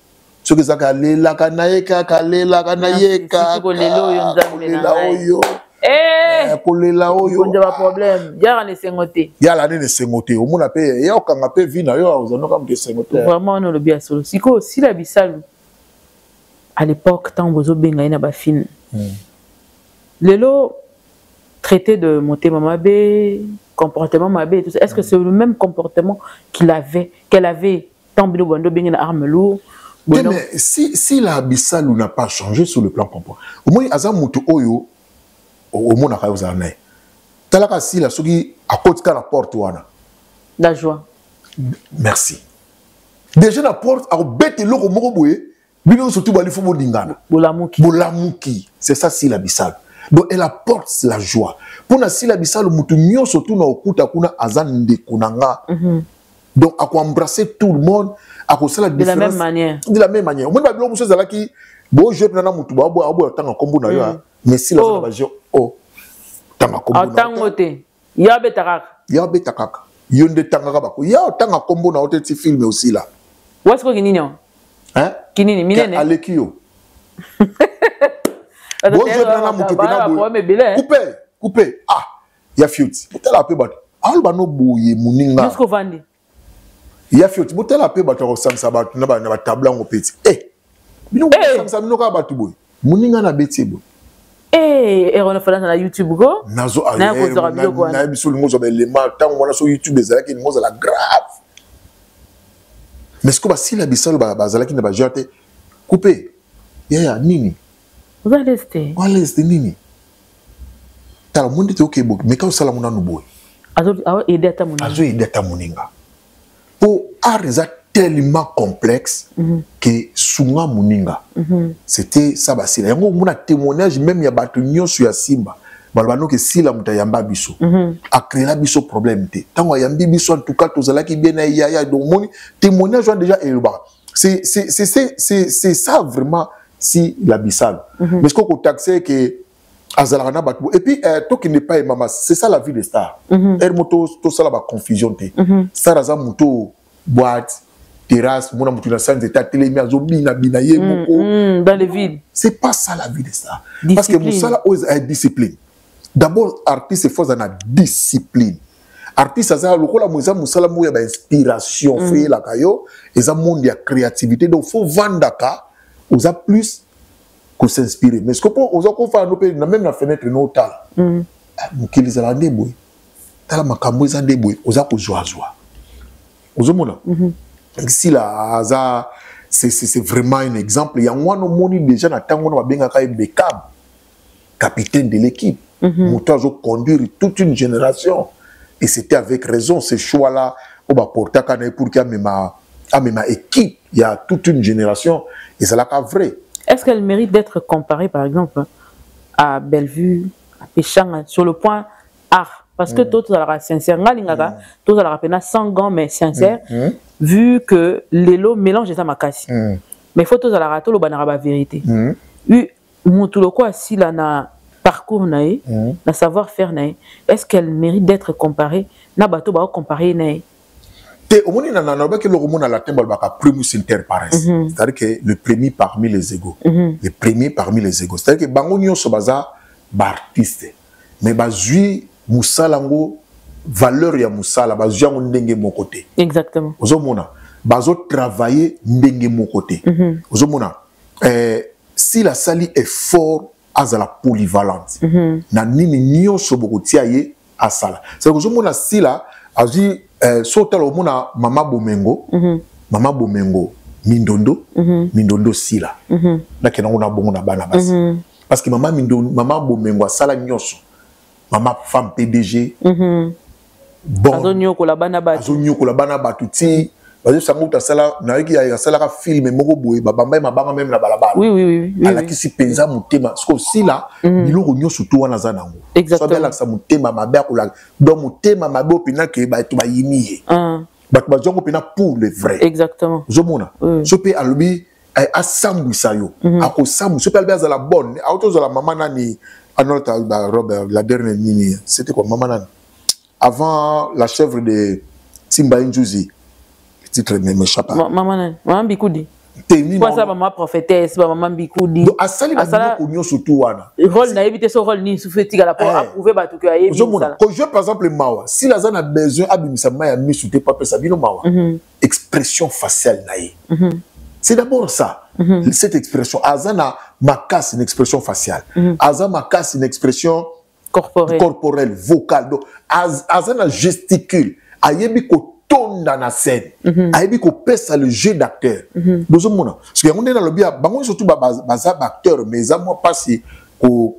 ce que zaka lela kana yeka kalela kana yeka lelo yo nzambe na yo kolela oyo on a problème yala ne sengote yala ne sengote o mona pe ya okanga pe vina yo ozano comme de sengote vraiment on le bien solo siko si la bisalu à l'époque tant bozo benga ina ba film lelo traité de motema mabe comportement mabe tout ça est-ce que c'est le même comportement qu'elle avait tant bilo bondo benga na arme lourd mais si la bisalu n'a pas changé sur le plan comportement au moins azamuto oyo au monde à cause de talaka si la soki à côté de la porte wana la joie merci déjà la porte a bête loko moko boye bino surtout bali fo bodingana bolamuki c'est ça si la bisal donc elle apporte la joie pour na si la bisal mutu nyo surtout na okuta kuna azande kunanga donc à embrasser tout le monde à cause la différence de la même manière au moins ba bilo muso zalaki bo je prendre mutu ba bo tanga kombo na yo mais si la bajo oh tanga kombo na tangote ya betakaka yonde tanga bako ya tanga kombo na hôtel film aussi là où est-ce que kinini hein kinini minene alekio bon je prends la mutu pena couper ya fiuti botala pe bato alba no boye muninga jusqu'au vandi ya fiuti botala pe bato ko samsa bato na ba tabla ngo peti bino samsa bino ka bato boye muninga na beti boye et on a fait dans YouTube go nazo na biso lingozo ba élément tant wana sur YouTube ezalaki lingozo la grave mais ce que ba si la bisalo ba zalaki na ba jate couper ya nini vous allez rester nini tala monde te okebo mais quand ça la mona no boy azo aider ta moninga pour arrêter tellement complexe que sunga muninga c'était ça basila yango mona témoignage même ya batu nyonso ya simba balbano que si la muta yamba biso a créé la biso problème te tango yambi biso en tout cas tozala ki bien ya donc mon témoignage déjà éloba c'est ça vraiment si la bissale mais ce qu'on taxé que azalana batu et puis toi qui n'est pas maman c'est ça la vie des stars moto tout ça la confusion te star aza moto boîte terrasse mon amour na sans état télé mais azobina binaye moko dans les villes c'est pas ça la vie des stars parce que musala est discipline. D'abord, artiste faut dans la discipline. Artiste, ça le la moisa musala mouya ba inspiration fait la kayo et ça monde de créativité donc faut vendre ka osa plus que s'inspirer. Mais ce qu'on peut osa ko fa no même la fenêtre no tal. Mukili za la ndeboy. Tala makambo za ndeboy osa ko joie. Ozomona. Si la za c'est vraiment un exemple. Il y a un moni déjà na tango na benga ka Beckham, capitaine de l'équipe. Mouton a conduire toute une génération et c'était avec raison ce choix là au bas pour qu'il y ait ma équipe il y a toute une génération et c'est là qu'à vrai. Est-ce qu'elle mérite d'être comparée par exemple à Bellevue, à Péchang sur le point art parce que tout à la sincère tout à la peine sans gants mais sincère vu que l'élo mélange ça makasi mais il faut tout à la rato le banaraba vérité tout quoi si là na parcours nae na savoir-faire nae est-ce qu'elle mérite d'être comparée na bato ba comparer nae te omoni na ba ke lo mona la temba ba ka primus inter pares c'est-à-dire que le premier parmi les égaux le premier parmi les égaux c'est-à-dire que bango nyonso baza ba artiste mais bazui musalango valeur ya musala bazui ngo ndenge mon côté exactement ozomona bazo travailler ndenge mon côté ozomona si la sali est fort à la polyvalence na nini nyonso bokotia ye asala c'est que je mona si la azi sota lo mona mama bomengo mindondo sila na kena ona bongo na bana basi parce que mama bomengo asala nyonso mama femme PDG bon azonyo ko la bana batu ti parce que sango ta sala na yiki ya sala ka film moko boye babamba mabanga même na balabala oui ala kisi penza mutema parce que si là biloko nyoso to wana za nango exactement so bela sa mutema mabe akula donc mutema mabe opina ke ba to ba yimiye bat ba jongo pina pour le vrai exactement zomona so pe alobi a sambu sayo ako sambu so pe albi za la bonne auto za la maman nani anota Robert la dernière nini c'était quoi maman nani avant la chèvre de Simba Njuzi titre ne m'échappe pas maman Bikoudi quoi ça maman prophétesse maman Bikoudi asali ba ko nyoso to wana rôle na éviter ce rôle ni soufeti la pour approuver bato que ayebi ça quand je par exemple mawa si la zana besoin abimisa maya misute pas ça bino mawa expression faciale naïe c'est d'abord ça cette expression azana makas une expression faciale azana makas une expression corporelle vocale donc azana gesticule ayebi ko dans la scène ayebi ko pesa le jeu d'acteur bozomona parce que on est dans le bien bango surtout baza acteur mais ça moi pas si ko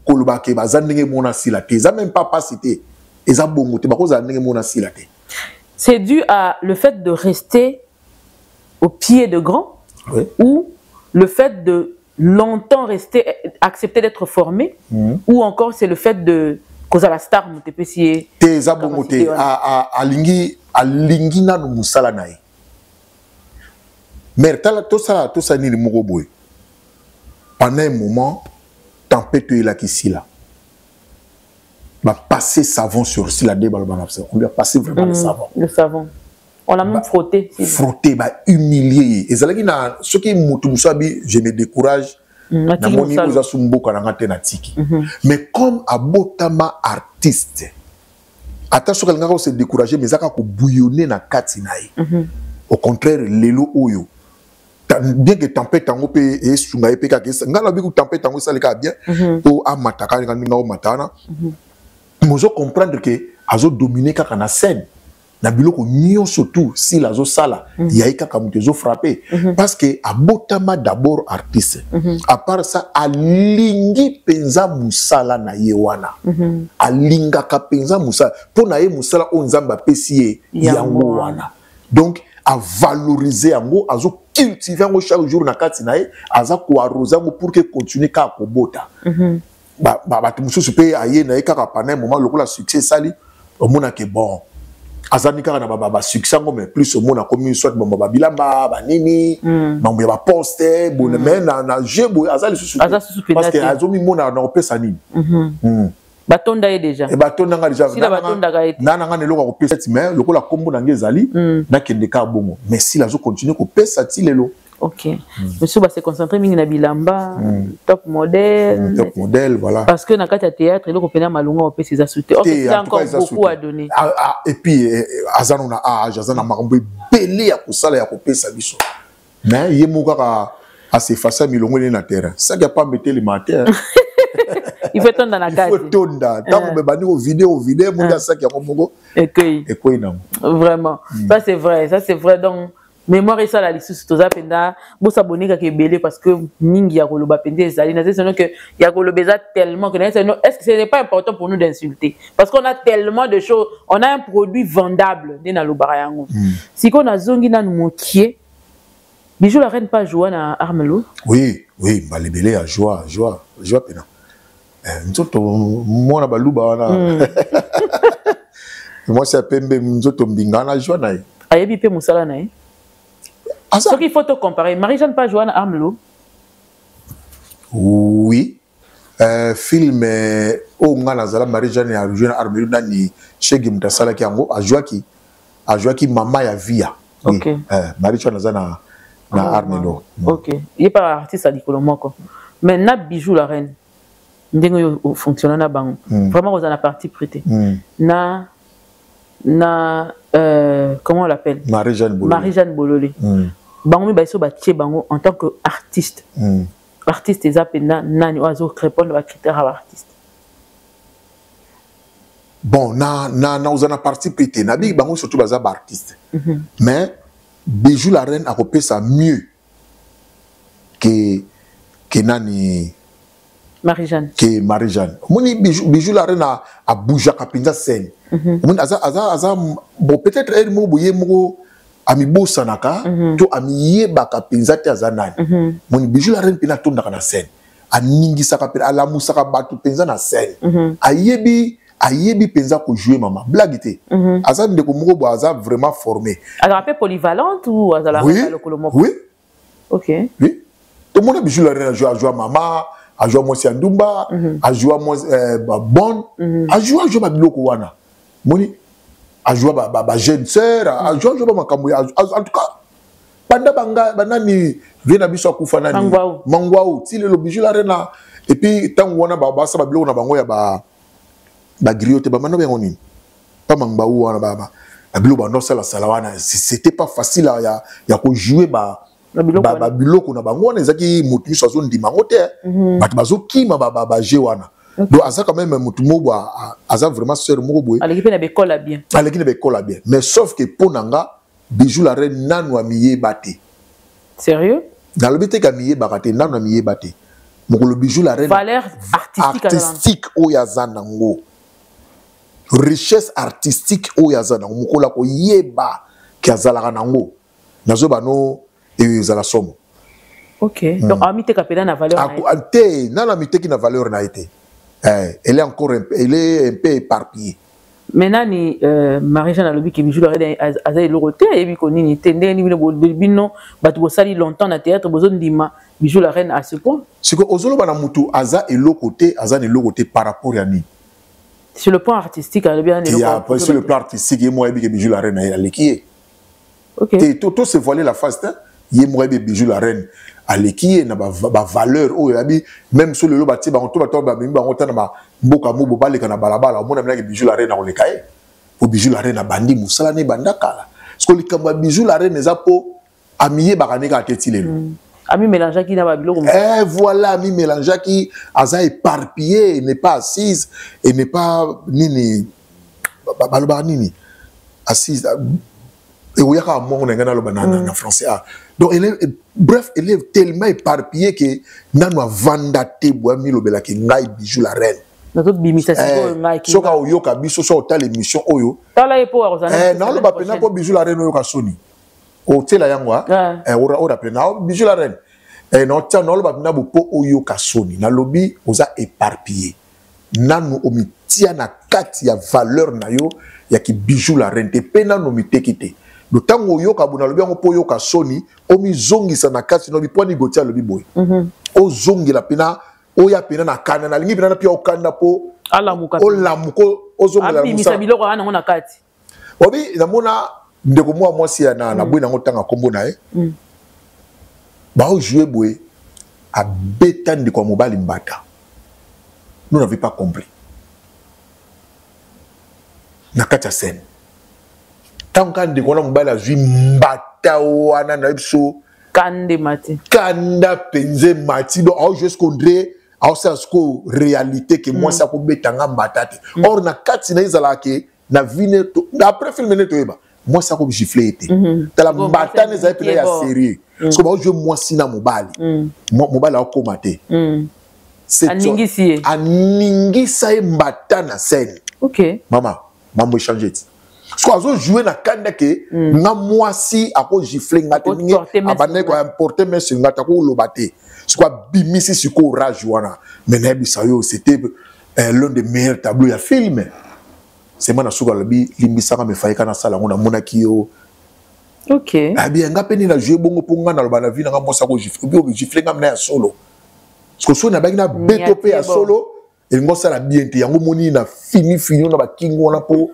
lobake baza ndenge mona sila te ça même pas cité et ça bongo te bako za ndenge mona sila te c'est dû à le fait de rester au pied de grand ou le fait de longtemps rester accepter d'être formé ou encore c'est le fait de cause à la star monte pesier te za bongo te a lingi na no musala nae mais tala to ça ni moko boy pendant un moment tempête la qui là va passer savon sur si la débat on lui a passé vraiment le savon on l'a même frotté va humilier et zalaki na ce qui mutu musabi je me décourage na moni oza sumboka na ngate na tiki mais comme abotama artiste attention que l'on se décourager mais ça ko bouillonner na kati nae au contraire lelo oyo bien que tempête tango pe et sunga pe ka ngala bi ku tempête tango ça le ka bien o amataka nga o matana mozo comprendre que azo dominer kaka na scène na biloko nyo surtout si la zo sala ya kaka mutezo frapper parce que abotama d'abord artiste à part ça alingi penza musala na yewana alinga ka penza musala pona ye musala o nzamba pesier yango wana donc à valoriser yango azo cultiver yango chaque jour na kati na ye aza ko arroser yango pour que continue ka ko bota bato mosusu mpe aye na ye kaka pendant un moment lokola succès esali omona ke bon azali kaka na succès yango mais plus omona komi soit babilamba banini mambo ya baposte bone mais na jeu boye aza lisusu parce que azomimona na kopesa nini batonda ye déjà batonda nga déjà si la batonda ka ete nanga ne loka kopesa mais lokola kombo na nge ezali nakende ka bongo mais si lazo continuer kopesa ti lelo. Ok. Monsieur va se concentrer mingi na bilamba, top modèle. Top modèle, voilà. Parce que dans le théâtre, il y a malunga au PC zasouté. Ok, il y a encore beaucoup à donner. Et puis, Azan on a âge, Azan a marambé belé à Koussala et à Kopé Sabiso. Mais il y a moka à s'effacer à milongo na terrain. Ça qui a pas mettre les matins. Il faut tondre dans la carte. Il faut tondre. Tant qu'on me bani au vidéo, mon gars ça qui a mongo. Et quoi non. Vraiment. Ça c'est vrai. Donc mémoire et ça la lisusu toza penda bo s'abonner ka belé parce que ningi ya koloba pende ezali na c'est que ya kolobeza tellement que est-ce que ce n'est pas important pour nous d'insulter parce qu'on a tellement de choses, on a un produit vendable na lobara yango. Si qu'on a zongi na mokié Bijou la reine pas jouer na Armelo. Oui, bah les belé à joie pena. Nzoto moi na baluba wana. Moi c'est pembe nzoto mbinga na joie na. Ayebi pe musala na ye. Ce qu'il faut te comparer, Marie-Jeanne pas joué à Armelo. Oui. Film au Nganazala Marie-Jeanne a joué à Armelo nani chez Gimta Sala qui a joué qui maman ya via. Ok. Marie-Jeanne na Armelo. Ok. Il est pas artiste à Nicolo Moko. Mais na Bijou la reine. Ndengo fonctionne na bango. Vraiment vous en a partie prêtée. Comment on l'appelle? Marie-Jeanne Bololé. Bango ba iso ba tie bango en tant que artiste. Artiste ezapenda nani oazo répondre à critères à l'artiste. Bon na vous en a partie prêtée. Na bi bango surtout baza ba artiste. Mais Bijou la reine a repé ça mieux que nani Marie-Jeanne. Que Marie-Jeanne. Moni Bijou la reine a bougé à pinza scène. Moni aza bon peut-être elle mo boye mo ami bosanaka to ami yeba ka pinza te azanani. Moni Bijou la reine pina tonda na scène. Aningi saka pe ala musaka batu pinza na scène. Ayebi penza ko jouer maman. Blague te. Aza ndeko moko bo aza vraiment formé. Alors un peu polyvalente ou azala le kolomoko? Oui. OK. Oui. Tout le monde Bijou la reine a joué maman. A joué moi Siandumba, a joué moi Bon, a joué ma biloko wana. Moni a joué ma jeune sœur, a joué ma kamouya. En tout cas, pendant banani vient à biso kufa nani. Mangwao, si le Bijou la reine et puis tant wana ba ça ba biloko na bango ya ba griotte ba mano bengoni. Pas mangwao wana ba biloko ba no sala wana, c'était pas facile ya ko jouer biloko na bango wana ezaki mutu so zo ndima ngote bato bazo kima ba je wana donc asa quand même mutu mobo asa vraiment sœur moko boye aleki pe na bekola bien mais sauf que ponanga Bijou la reine nanu amiye baté sérieux dans le but ka miye bakate nanu amiye baté moko le Bijou la reine valeur artistique o ya zanango richesse artistique o ya zanango moko la ko yeba ki azalaka nango nazo bano et à la somme. Ok. Donc, amité capella na valeur. Non, amité qui na valeur n'a été. Elle est encore un peu éparpillée. Maintenant, Marie-Jeanne a lobby qui Bijou la reine a eu l'oroté et puis qu'on y tendait ni bino batu sali longtemps na théâtre besoin d'ima Bijou la reine à ce point. C'est que ozolo bana mutu aza et l'autre côté par rapport à ni. Sur le plan artistique, elle est bien. Il y a sur le plan artistique et moi et Bijou la reine elle est qui est. Ok. Et tout se voiler la face hein. Yé moi Bijou la reine aleki na ba valeur o yabi même sur le lo bati ba to ba mimba ngota na ba mboka mo bobale kana balabala mona mena Bijou la reine na olekaye o Bijou la reine na bandi musala ne bandakala parce que likamba Bijou la reine eza po amiye bakaneka teti lelo ami mélange qui na ba biloko voilà ami mélange qui aza éparpillé n'est pas assise et n'est pas nini baloba nini assise et où il y a un monde en français. Donc, bref, elle est tellement éparpillée que nous avons vendaté Boamilo Belaki Ngai Bijou la reine. Notre bimitation Ngai. Si on a eu un biso sur telle émission, oyo. Tala epo a osana. Non, le bapena pour Bijou la reine oyo kasoni. O tela yangwa. On a pena Bijou la reine. et non tiens non ba na bo oyo kasoni na lobby oza éparpillé nanu omitia na kati ya valeur na yo ya ki bijou la rente pena no mitekite le tango oyo ka bona lobby ngo po yo kasoni omi zongisa na kati no bi poni gotia lobby boy o zongi la pena oya pena na kana na lingi pena na pia okanda po alamuka o lamuko o zongi la musa biloko ana ngona kati obi na mona ndeko moi si na bwe na ngotanga kombo na ba o jouer boy a beta ndeko mobali mbata nous n'avons pas compris na kati scène tant quand ndeko na mobali a jouer mbata wana na biso kande mati kanda penze mati donc au jusqu'au ndré au sasko réalité que moi ça ko betanga mbata te or na kati na izala ke na vine après film ne toyeba moi ça ko gifler te tala mbata ne za pele ya sérieux parce que ba jouer moi sina mobali mobali a ko maté aningisa mbata na scène OK mama mambo changer ti parce que jouer na kanda ke na moi si a ko gifler ngate ningi abane ko importer mais sur ngata ko lobate soit bimisi siko rage wana mais na bisa yo c'était l'un des meilleurs tableaux ya film c'est moi na suka lobi limbisaka me faika na sala ngona monaki yo OK ah bien ngapeni na jouer bongo ponga na loba na vie na mosa ko gifler ngam na ya solo parce que so na baki na betope ya solo et ngosa la bien te yango moni na fini na ba kingo na po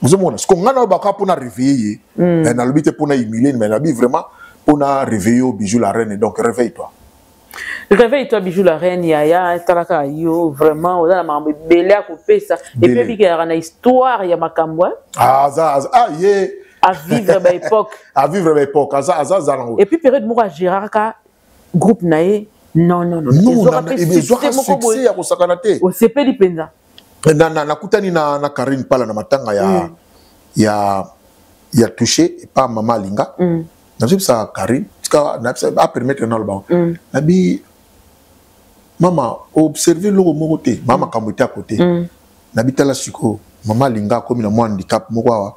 vous avez ce qu'on a na baka pour na réveiller na lobi te pour na humilier mais na bi vraiment pour na réveiller au bijou la reine donc réveille-toi. Réveille-toi bijou la reine yaya talaka yo vraiment on a mambo belé à couper ça et puis il y a une histoire ya makambo yeah à vivre ba époque à vivre ba époque et puis période moko Gérard ka groupe naé non ils ont succès ya ko sakana te o sepeli penza na kutani na Karine pala na matanga ya touché et pas maman linga na ça Karine a permettre na le na bi mama observer le moko te mama kamwita côté na bitala siko mama linga comme na mo handicap moko wa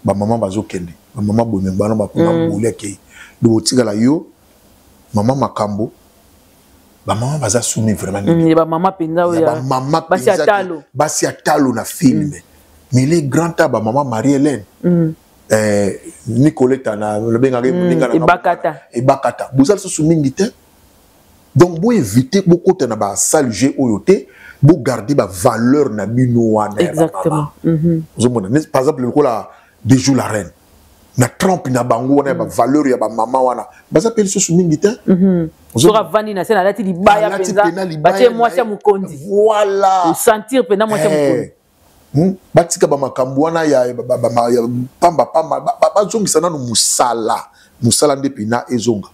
ba mama bazokende ba mama bomemba no ba pona mbule ke do tigala yo mama makambo ba mama baza soumis vraiment ba mama penza ya mama basi atalo na film mais les grands ba mama Marie-Hélène Nicoletta na le benga et bakata vous allez se soumis te donc vous éviter beaucoup de na ba saluer oyote vous garder ba valeur na bino wana exactement par exemple le la des jours la reine na trompe na bango wana ba valeur ya ba mama wana baza pele se soumis te sura vandi na sena lati libaya penza batie mwasi mukondi voilà sentir pena mwasi mukondi batika ba makambo wana ya pamba bazongisa nanu musala nde pina ezonga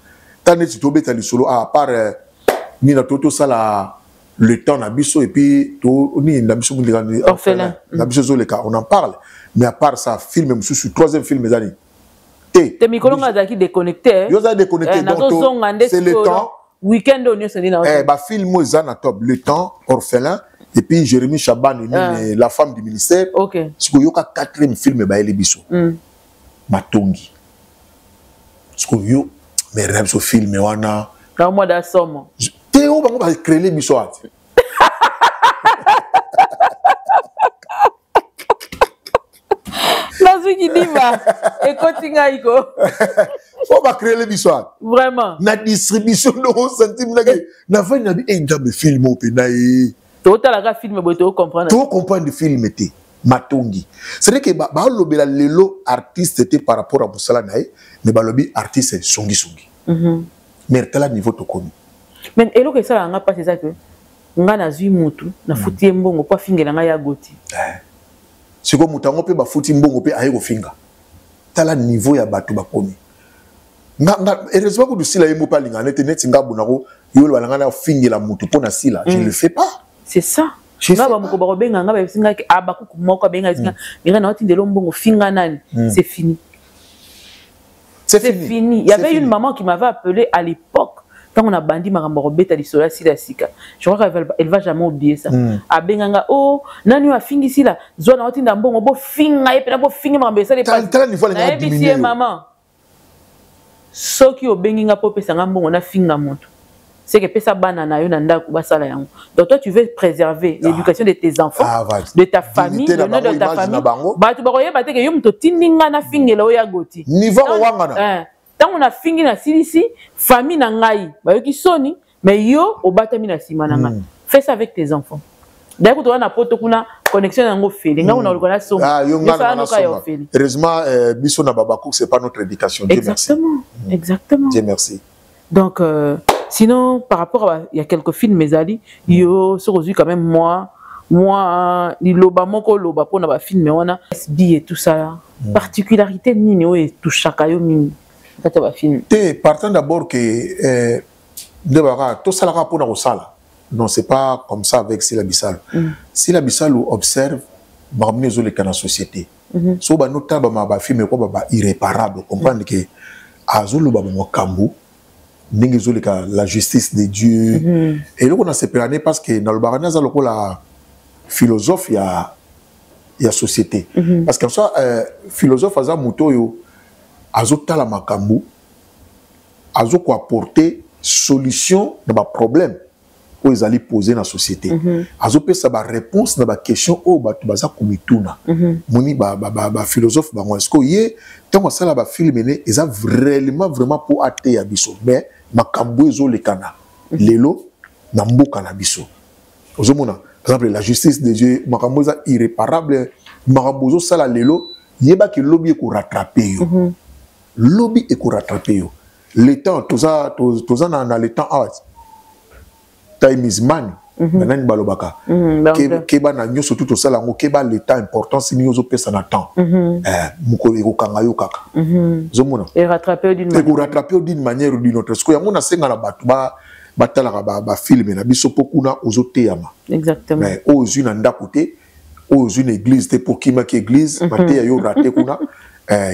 tane titobeta lisolo à part ni na toto sala le temps na biso et puis to ni na biso orphelin na biso zoleka on en parle mais à part ça film mususu troisième film ezali te mikolo ngaza ki déconnecté yo za déconnecté donc c'est le temps week-end on se dit na ba film eza na top le temps orphelin et puis Jérémy Chaban la femme du ministère OK ce que yoka quatrième film ba ele biso matongi ce que yo mais rêve ce film wana na mois d'assomme te o bango ba créer biso ati Nazuki Diva et Kotinga Iko. On va créer l'émission. Vraiment. La distribution de centime na fin na bi enjabe film au penaï. Total la film bo to comprendre. To comprendre le film était matongi. C'est vrai que ba lobela lelo artiste était par rapport à Moussala nae mais ba lobi artiste songi. Mais tel niveau to komi. Mais elo que ça nga pas c'est ça que nga na zui mutu na futi mbongo pa fingela nga ya goti. C'est comme mutango pe ba futi mbongo pe aye ko finga. Tala niveau ya batu ba komi. Nga heureusement que du sila yemo pa linga net nga bunako yo le balanga na fingela mutu pona sila, je le fais pas. C'est ça. Nga ba moko ba benga nga ba singa ki abaku moko benga singa ngira na otindelo mbongo finga nani, c'est fini. C'est fini. Il y avait une maman qui m'avait appelé à l'époque quand on a bandi makambo robeta li sola sila sika. Je crois qu'elle va jamais oublier ça. A benganga oh nani wa fingi sila zona otinda mbongo bo finga et puis bo finga makambo ça les pas. Tala niveau la diminuer. Maman. ceux qui ont benginga pour pesa ngambo on a finga moto c'est que pesa banana yo nanda kuba sala yango donc toi tu veux préserver l'éducation de tes enfants de ta famille le nom de ta famille ba tu ba koyeba te ke yo mto tindinga na fingela oya goti niveau wangana tant on a fingi na silisi famille na ngai ba yo ki soni mais yo obatami na sima na ngai fais ça avec tes enfants d'ailleurs tu as na poto kuna connexion yango feli nga on a reconnaître so heureusement biso na babako c'est pas notre éducation. Exactement. Dieu merci. Donc sinon par rapport à il y a quelques films mes ali yo sur quand même moi ni loba moko loba pona ba film on a SB et tout ça là particularité nini o et tout chaka yo mini kata ba film te partant d'abord que de bara to sala ka pona ko sala. Non, c'est pas comme ça avec Sila Bissalo. Sila Bissalo observe, marmé les dans la société. So ba nota ba film ko ba irréparable. Comprendre que azolo ba mo kambu, ningi zolika la justice de Dieu. Et là on a séparé parce que dans le barana za loko la philosophie ya société. Parce que ça philosophe aza muto yo azota la makambu, azo ko apporter solution dans ba problème. Ils allaient poser dans la société. Ils ont sa réponse dans la question où tu vas komituna. Moni philosophe est-ce que yé tant ça là film ils a vraiment pour athée abisso mais makambo ezo le kana lelo na mboka na biso. Ozomona par exemple la justice de Dieu makambo za irréparable makambo zo sala lelo yeba que lobby ko rattraper yo. Lobby est ko rattraper yo. Le temps tout ça dans le temps time is money. Nanani balobaka. Keba na nyoso tout ça là keba le temps important si nyoso pesa na temps. Mukolo ekokanga yo kaka. Zomona. Et rattraper d'une manière ou d'une autre. Parce que yamona senga na batu batala ba film na biso pokuna ozoteyama. Exactement. Mais aux une anda côté, aux une église te pokima ki église, bateya yo raté kuna.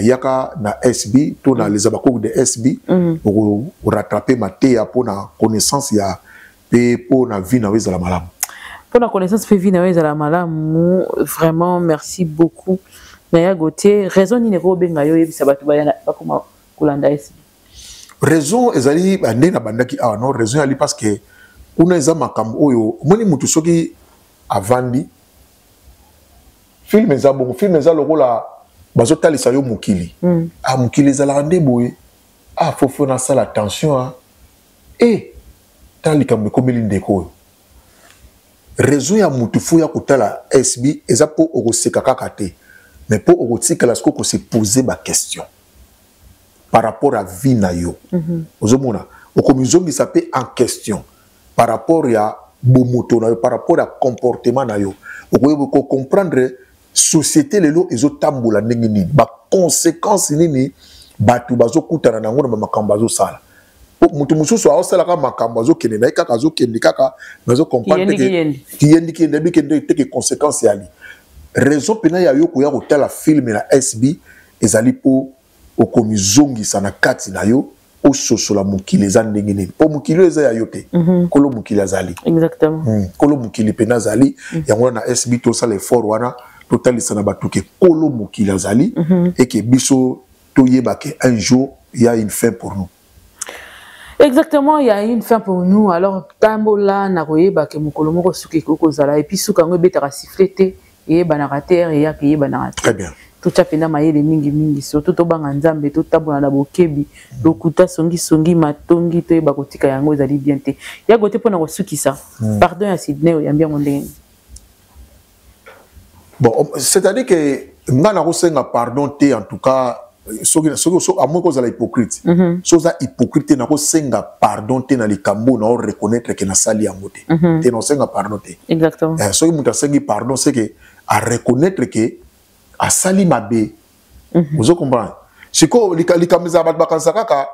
Yaka na SB, to na les abakok de SB pour rattraper matéya pour na connaissance ya pour la vie na weza la malam. Pour la connaissance fait vie na weza la malam, vraiment merci beaucoup. Naya Gauthier, raison ni neko benga yo yebisa batu bayana bakoma kulanda SB. Raison ezali ande na bandaki ah non raison ali parce que kuna eza makambo oyo moni mutu soki avandi film eza bon film eza lokola bazotalisa yo mokili. Ah mokili ezala ande boye. Ah faut na sala attention et likambe komeli ndeko raison ya mutu fu ya kutala SB eza po okoseka kaka te mais po okotikala siko ko se poser ba question par rapport à vie na yo ozomona okomizongisa pe en question par rapport ya bomoto na yo par rapport à comportement na yo okoyeba comprendre société lelo ezotambola ndenge nini ba conséquences nini batu bazokutana nango na makambo bazosala mutu mususu aosala ka makambo azokende na kaka azokende kaka nazo comprendre que kiyende te que conséquence yali raison pena ya yo ko ya kotala film na SB ezali po okomizongisa na kati na yo ososola mukili eza ndenge nini po mukili eza ya yo te kolo mukili azali exactement kolo mukili pena azali yango na SB to sala effort wana totalisa na batuke kolo mukili azali et que biso toyeba que un jour il y a une fin pour nous. Exactement, il y a une fin pour nous. Alors, tambola na koyeba ke mokolo moko suki koko zala et puis suka ngo betara siffleté et banarater et ya ke banarater. Très bien. Tout ça pena mayele mingi surtout to banga nzambe to tabona na bokebi lokuta songi matongi to ba kotika yango ezali bien te. Ya gote pona ko suki ça. Pardon à Sydney ya bien mondé. Bon, c'est-à-dire que ngana ko senga pardon te en tout cas so à moins que la hypocrite so za hypocrite na ko senga pardon te na likambo na reconnaître que na sali yangote te no senga pardon te exactement so muta sengi pardon c'est que à reconnaître que a sali mabe vous comprenez c'est ko likamza bat bakansa kaka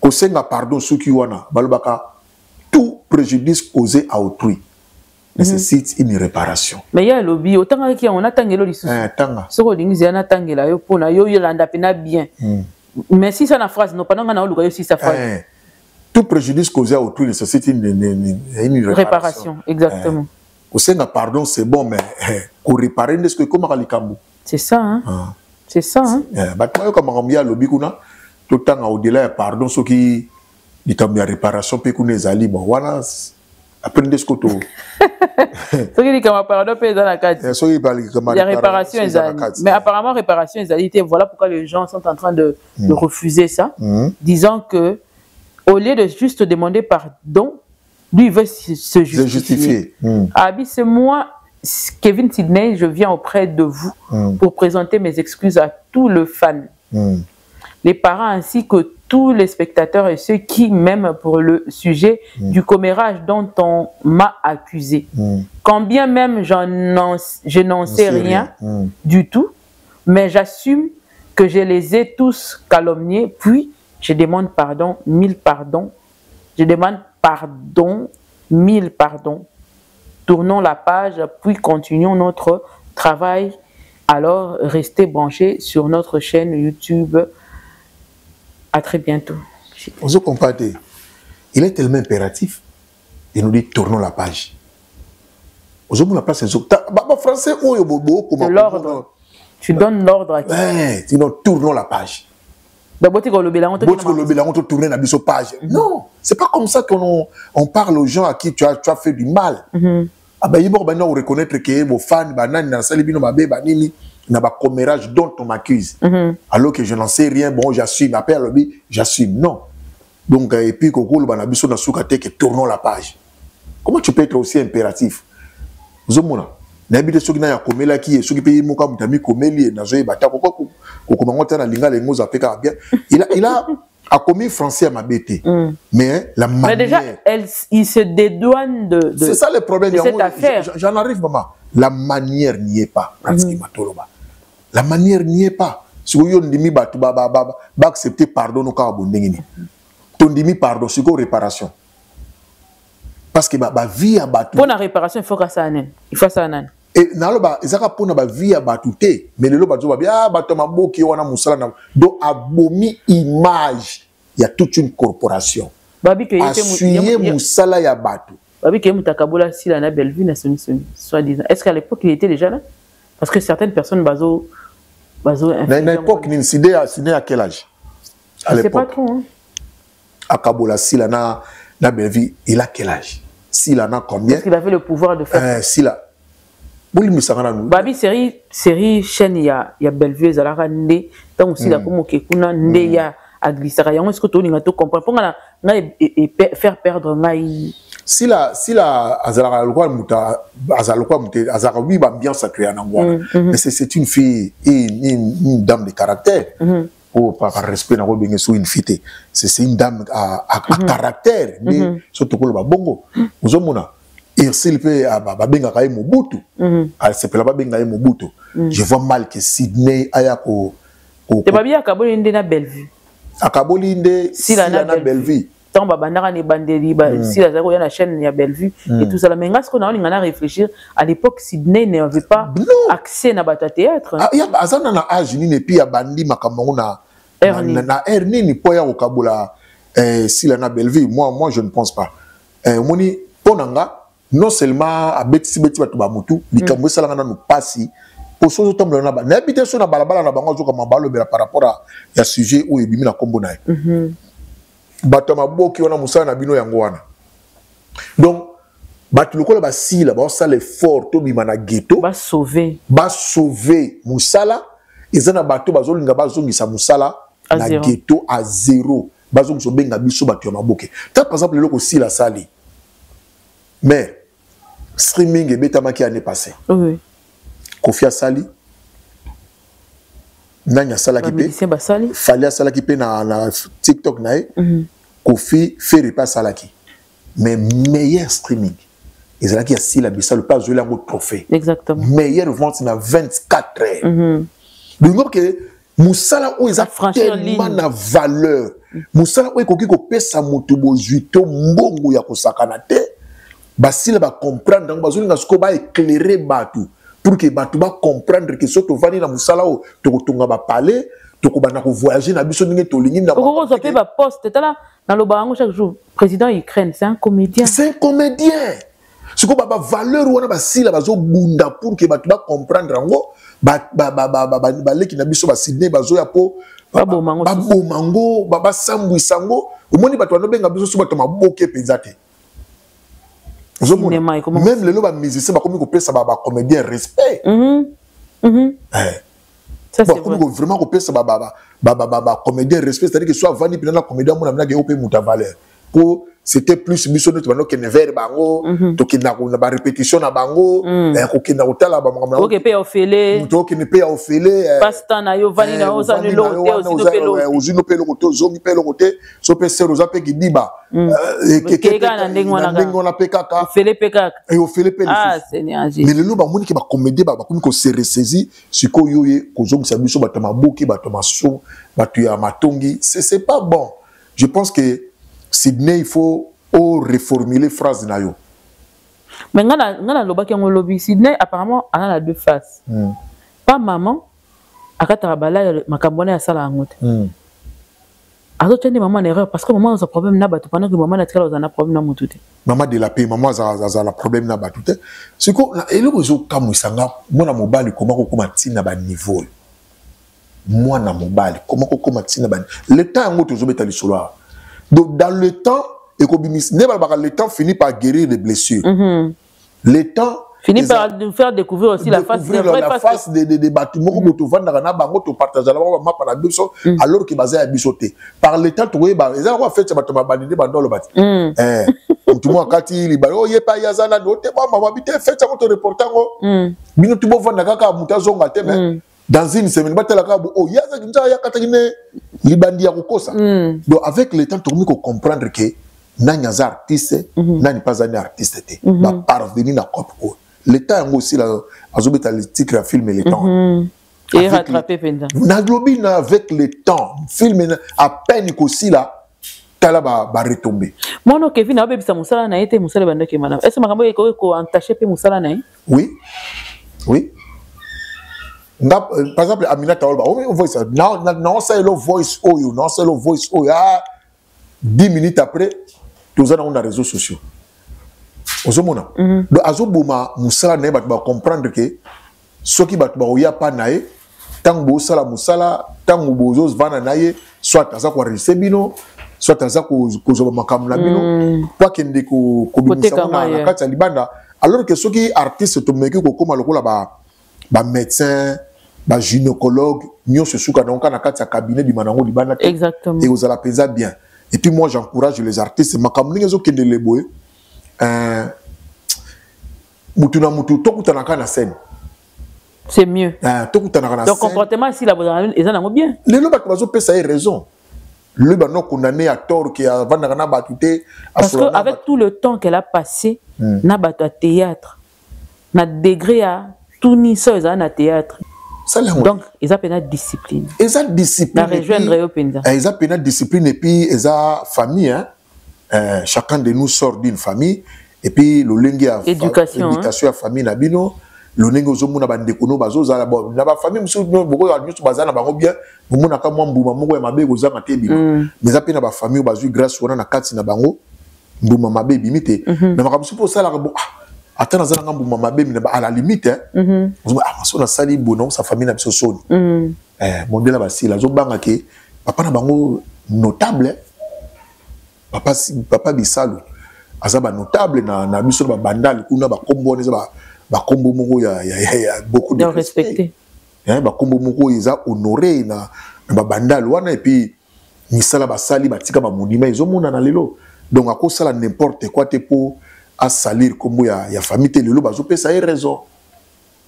ko senga pardon suki wana balobaka tout préjudice causé à autrui nécessite une réparation. Mais il y a le lobby, autant qu'on a tangelo les sous. Ce qu'on dit, c'est que tangela yo pona yo yolanda pena bien. Mais si ça na phrase, non pendant qu'on a lu aussi sa phrase. Tout préjudice causé à autrui nécessite une réparation. Exactement. Au sein pardon c'est bon mais pour réparer n'est-ce que comment alikambu. C'est ça hein. C'est ça hein. Bah toi comme on a lobby kuna tout temps au-delà pardon ce qui dit comme la réparation peut qu'on est allé bon voilà après des scoto ce qui dit comme pardon peut dans la carte il y a réparation mais apparemment réparation égalité voilà pourquoi les gens sont en train de refuser ça disant que au lieu de juste demander pardon lui il veut se justifier. Abi c'est moi Kevin Sidney, je viens auprès de vous pour présenter mes excuses à tous les fans, les parents ainsi que tous les spectateurs et ceux qui m'aiment pour le sujet du commérage dont on m'a accusé. Quand bien même je n'en sais rien du tout, mais j'assume que je les ai tous calomniés, puis je demande pardon, 1000 pardons. Je demande pardon, 1000 pardons. Tournons la page, puis continuons notre travail. Alors, restez branchés sur notre chaîne YouTube. À très bientôt. Vous comprenez? Il est tellement impératif. Il nous dit tournons la page. Vous avez la place français ou l'ordre. Tu donnes l'ordre à qui? Sinon, tournons la page. Tourner la page. Non, c'est pas comme ça qu'on parle aux gens à qui tu as fait du mal. Ah ben il faut reconnaître que vos fans banane dans salle bino mabe banini na ba commérage dont on m'accuse. Alors que je n'en sais rien, bon j'assume, après j'assume. Non. Donc et puis kokolo bana biso na soukate que tournons la page. Comment tu peux être aussi impératif? Zomona. Na bide soki na ya komela ki soki pe moka mutami komeli na zoye bata kokoko kokomangota na linga lengo za peka bien. Il a commis français à ma bêtise. Mais la manière... Mais déjà, il se dédouane de c'est ça le problème de cette affaire. J'en arrive, maman. La manière n'y est pas. La manière n'y est pas. Si vous avez accepter pardon, nous avons abondé. Pardon, c'est quoi réparation? Parce que ma vie a battu. Pour la réparation, il faut que ça aille. Il faut ça aille. Et naloba ezaka pona ba vie ya batute mais lelo bazo ba bia batoma boki wana musala na do abomi image ya toute une corporation babi ke yete musala ya batu babi ke mutakabola sila na Bellevue na soni soit disant est-ce qu'à l'époque il était déjà là parce que certaines personnes bazo na l'époque ni sidé à quel âge à l'époque c'est pas trop hein akabola sila na Bellevue il a quel âge sila na combien parce qu'il avait le pouvoir de faire sila babi série chaîne ya Bellevue ezalaka nde tant aussi la comme okekuna nde ya aglisaka yango est-ce que to linga to comprendre pour nga faire perdre ngai sila azalaka lokwa muta azalaka muta azalaka oui ambiance à créer nangwa mais c'est une fille et une dame de caractère pour par respect na robinga sous une fille c'est une dame à caractère mais surtout ko ba bongo uzomona s'il peut babenga kaye Mobutu c'est pas babenga Mobutu je vois mal que Sidney ayako te babi akaboli ndé na Bellevue akaboli ndé sila na Bellevue tant babandaka ne bandeli sila za ko ya na chaîne ya Bellevue et tout ça mais ngas ko na on ngana réfléchir à l'époque Sidney n'avait pas accès na bata théâtre ya azana na âge ni ne pi ya bandi makambo na erni ni poya okabola sila na Bellevue moi je ne pense pas moni ponanga non seulement à beti batu bamutu likambo salanga na nous passi pour so tombe na ba na habité so na balabala na bango zo comme balo par rapport à ya sujet où ebimi na kombo na bato maboki wana musala na bino yango wana donc bato lokola ba sila ba sala effort to bima na ghetto ba sauver musala ezana bato bazolinga bazongisa musala na ghetto à zéro bazongisa benga biso bato ya maboki par exemple loko sila sali mais streaming et bêta qui année passée. Oui. Kofi Asali. Nanya Sala qui paie. Fallait Sala qui paie na TikTok nae. Kofi fait repas Sala qui. Mais meilleur streaming. Ils ont qui a si la bissa le pas jouer la mot trophée. Exactement. Meilleure vente na 24 heures. Donc que Moussala où ils a tellement na valeur. Moussala où koki ko pesa mutubo juito mbongo ya kosakanate. Basile va comprendre donc bazolinga soko ba éclairer batu pour que batu ba comprendre que soto vani na musala o to kotonga ba parler to ko bana ko voyager na biso ninge to lingi na ko zo pe ba poste tala na lo bango chaque jour président Ukraine c'est un comédien soko ba valeur wana basila bazo bunda pour que batu ba comprendre ngo baleki na biso ba Sydney bazoya po babomango basambwisango omoni bato banobenga biso so bato maboke penza te même lelo ba musicien bakomi kopesa ba comédien respect ça c'est vrai vraiment kopesa ba comédien respect, c'est-à-dire que soit vani pina na comédien mona na ke muta valeur pour c'était plus biso notre bano ken vers bango to kina ko na ba répétition na bango ko kina ko tala ba ngam OK pe ofele to ken pe ofele pasta na yo vani na oza le lo aussi to pelo ozino pelo ko to zongi pelo ko te so pe sero za pe ki diba ke na ndingo na pe kaka ofele pe kaka et ofele pe Seigneur mais le lo ba moni ke ba comédie ba komi ko se ressaisi siko yoye ko zongi sa biso ba to maboki ba to maso ba tu ya matongi c'est pas bon. Je pense que Sydney, il faut reformuler phrase na yo. Mais ngana lobaki ngo lobi Sydney apparemment elle a deux faces. Pas maman akata bala makambona ya sala ngote. Azo tende maman erreur parce que maman a un problème na batu pendant que maman a tkala un problème na mutu te. Maman de la paix, maman a un problème na batu te. C'est quoi eloko zo kamusanga mona mobali comment ko matina ba niveau. Moi na mobali comment ko matina ba le temps ngo tozo beta lisolo. Donc, dans le temps, le temps finit par guérir les blessures. Le temps finit par nous faire découvrir aussi la face des bâtiments alors qu'il basé à bisoter. Par le temps, tu vois, ils ont fait ce bâtiment dans le bâtiment. Tout le monde a dit, il y a pas Yazana, fait ça pour reporter. Dans une semaine, donc avec le temps, tu peux comprendre que n'as artiste, n'a pas un artiste, va parvenir à quoi. Le temps aussi là, le titre à filmer le temps. Et rattraper pendant. Na globine avec le temps, film à peine aussi là, tala ba retomber. Moi non Kevin, abe bisa musala na été musala banda ke madame. Est-ce que makambo eko ko entaché pe musala na? Oui, oui. Par exemple, Amina Taolba, on voit ça. Non, c'est le voice oyo, non, c'est le voice oyo. 10 minutes après, tous on a les réseaux sociaux. Ozomona. Donc, Azobuma, Moussala, ne va comprendre que ce qui va oya pas nae, tant que Moussala Moussala, tant que Bozos vana nae, soit à ça qu'on recebino, soit à ça qu'on makam labino, pas qu'il y ait des kata libanda. Alors que ceux qui artistes to meki ko koma lokola ba médecin ba gynécologue nyo se souka donc na kati ya cabinet du manango libana exactement et aux ala pesa bien et puis moi j'encourage les artistes makamni ngezo kende leboe mutu na mutu tokutana kana scène c'est mieux tokutana kana scène donc comportement si la bonne ils en ont bien les loba bazo pesa raison le bano condamné à tort qui a vanda kana batute parce que avec tout le temps qu'elle a passé na bato théâtre na degré à tout ni ça ils ont théâtre. Donc ils ont une discipline. Ils ont discipline. La rejoindre au Penza. Ils ont une discipline et puis ils ont famille hein. Chacun de nous sort d'une famille et puis le lengue a éducation à famille nabino le lengue ozomuna bandekono bazoza bon na ba famille musu boko ya nyusu bazana bango bien bomuna ka mwambuma moko ya mabe kozanga te bima mais ça pe na ba famille bazui grâce wana na kati na bango mbuma mabe bimite na makamsu po sala bon attends dans un mbuma mabe à la limite hein on a sali bono sa famille na biso soni modèle ba sila zo banga ke papa na bango notable papa bisalo azaba notable na biso ba bandali kuna ba kombo neza ba kombo moko ya beaucoup de respecté ba kombo moko eza honoré na ba bandali wana et puis misala ba sali ba tika ba monima ezomona na lelo donc akosala n'importe quoi te pour à salir comme il y a famille te lelo bazo pesa y raison.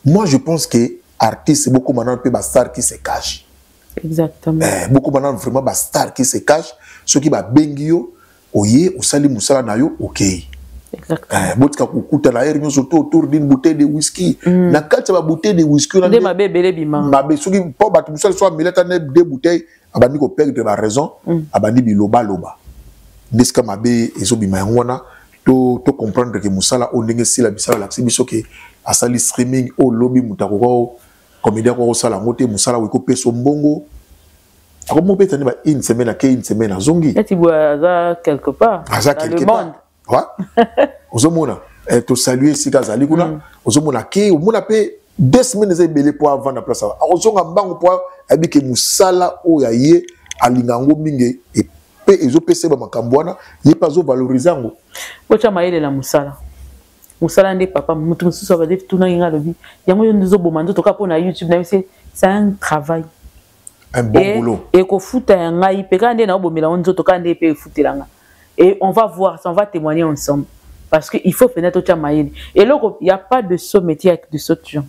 Moi je pense que artiste c'est beaucoup maintenant peu ba star qui se cache. Exactement. Beaucoup maintenant vraiment ba star qui se cache ceux qui ba bengio oye osali musala na yo OK. Exactement. Botka kukuta la air nyoso autour d'une bouteille de whisky. Na kati ba bouteille de whisky na de mabe belé bima. Mabe soki po ba musala soit mileta ne deux bouteilles abandi ko perdre la raison abandi biloba loba. Deska mabe ezo bima ngona to comprendre que musala o ndenge sila bisala la biso ke asali streaming o lobby mutako comédien ko sala ngote musala wiko peso mbongo ako mo petani ba une semaine azongi et tu bois quelque part dans le monde ouais ozomona to saluer sika zali kuna ozomona ke omona pe 2 semaines eza ebele po avant na place akozonga mbango po ayebike mosala oyo aye alinga yango mingi pe ezopesa bamakambo wana ye mpe azovalorize yango otya mayele na mosala mosala nde papa moto mosusu abade tunaki nga alobi yango yo ndezoboma nzoto ka mpo na YouTube na c'est un travail un bon boulot ekofuta ya ngai mpe kaka nde naobomela ngo nzoto kaka nde mpe efutelanga et on va voir on va témoigner ensemble parce que il faut fenêtre otya mayele eloko il y a pas de saut métier avec de saut gens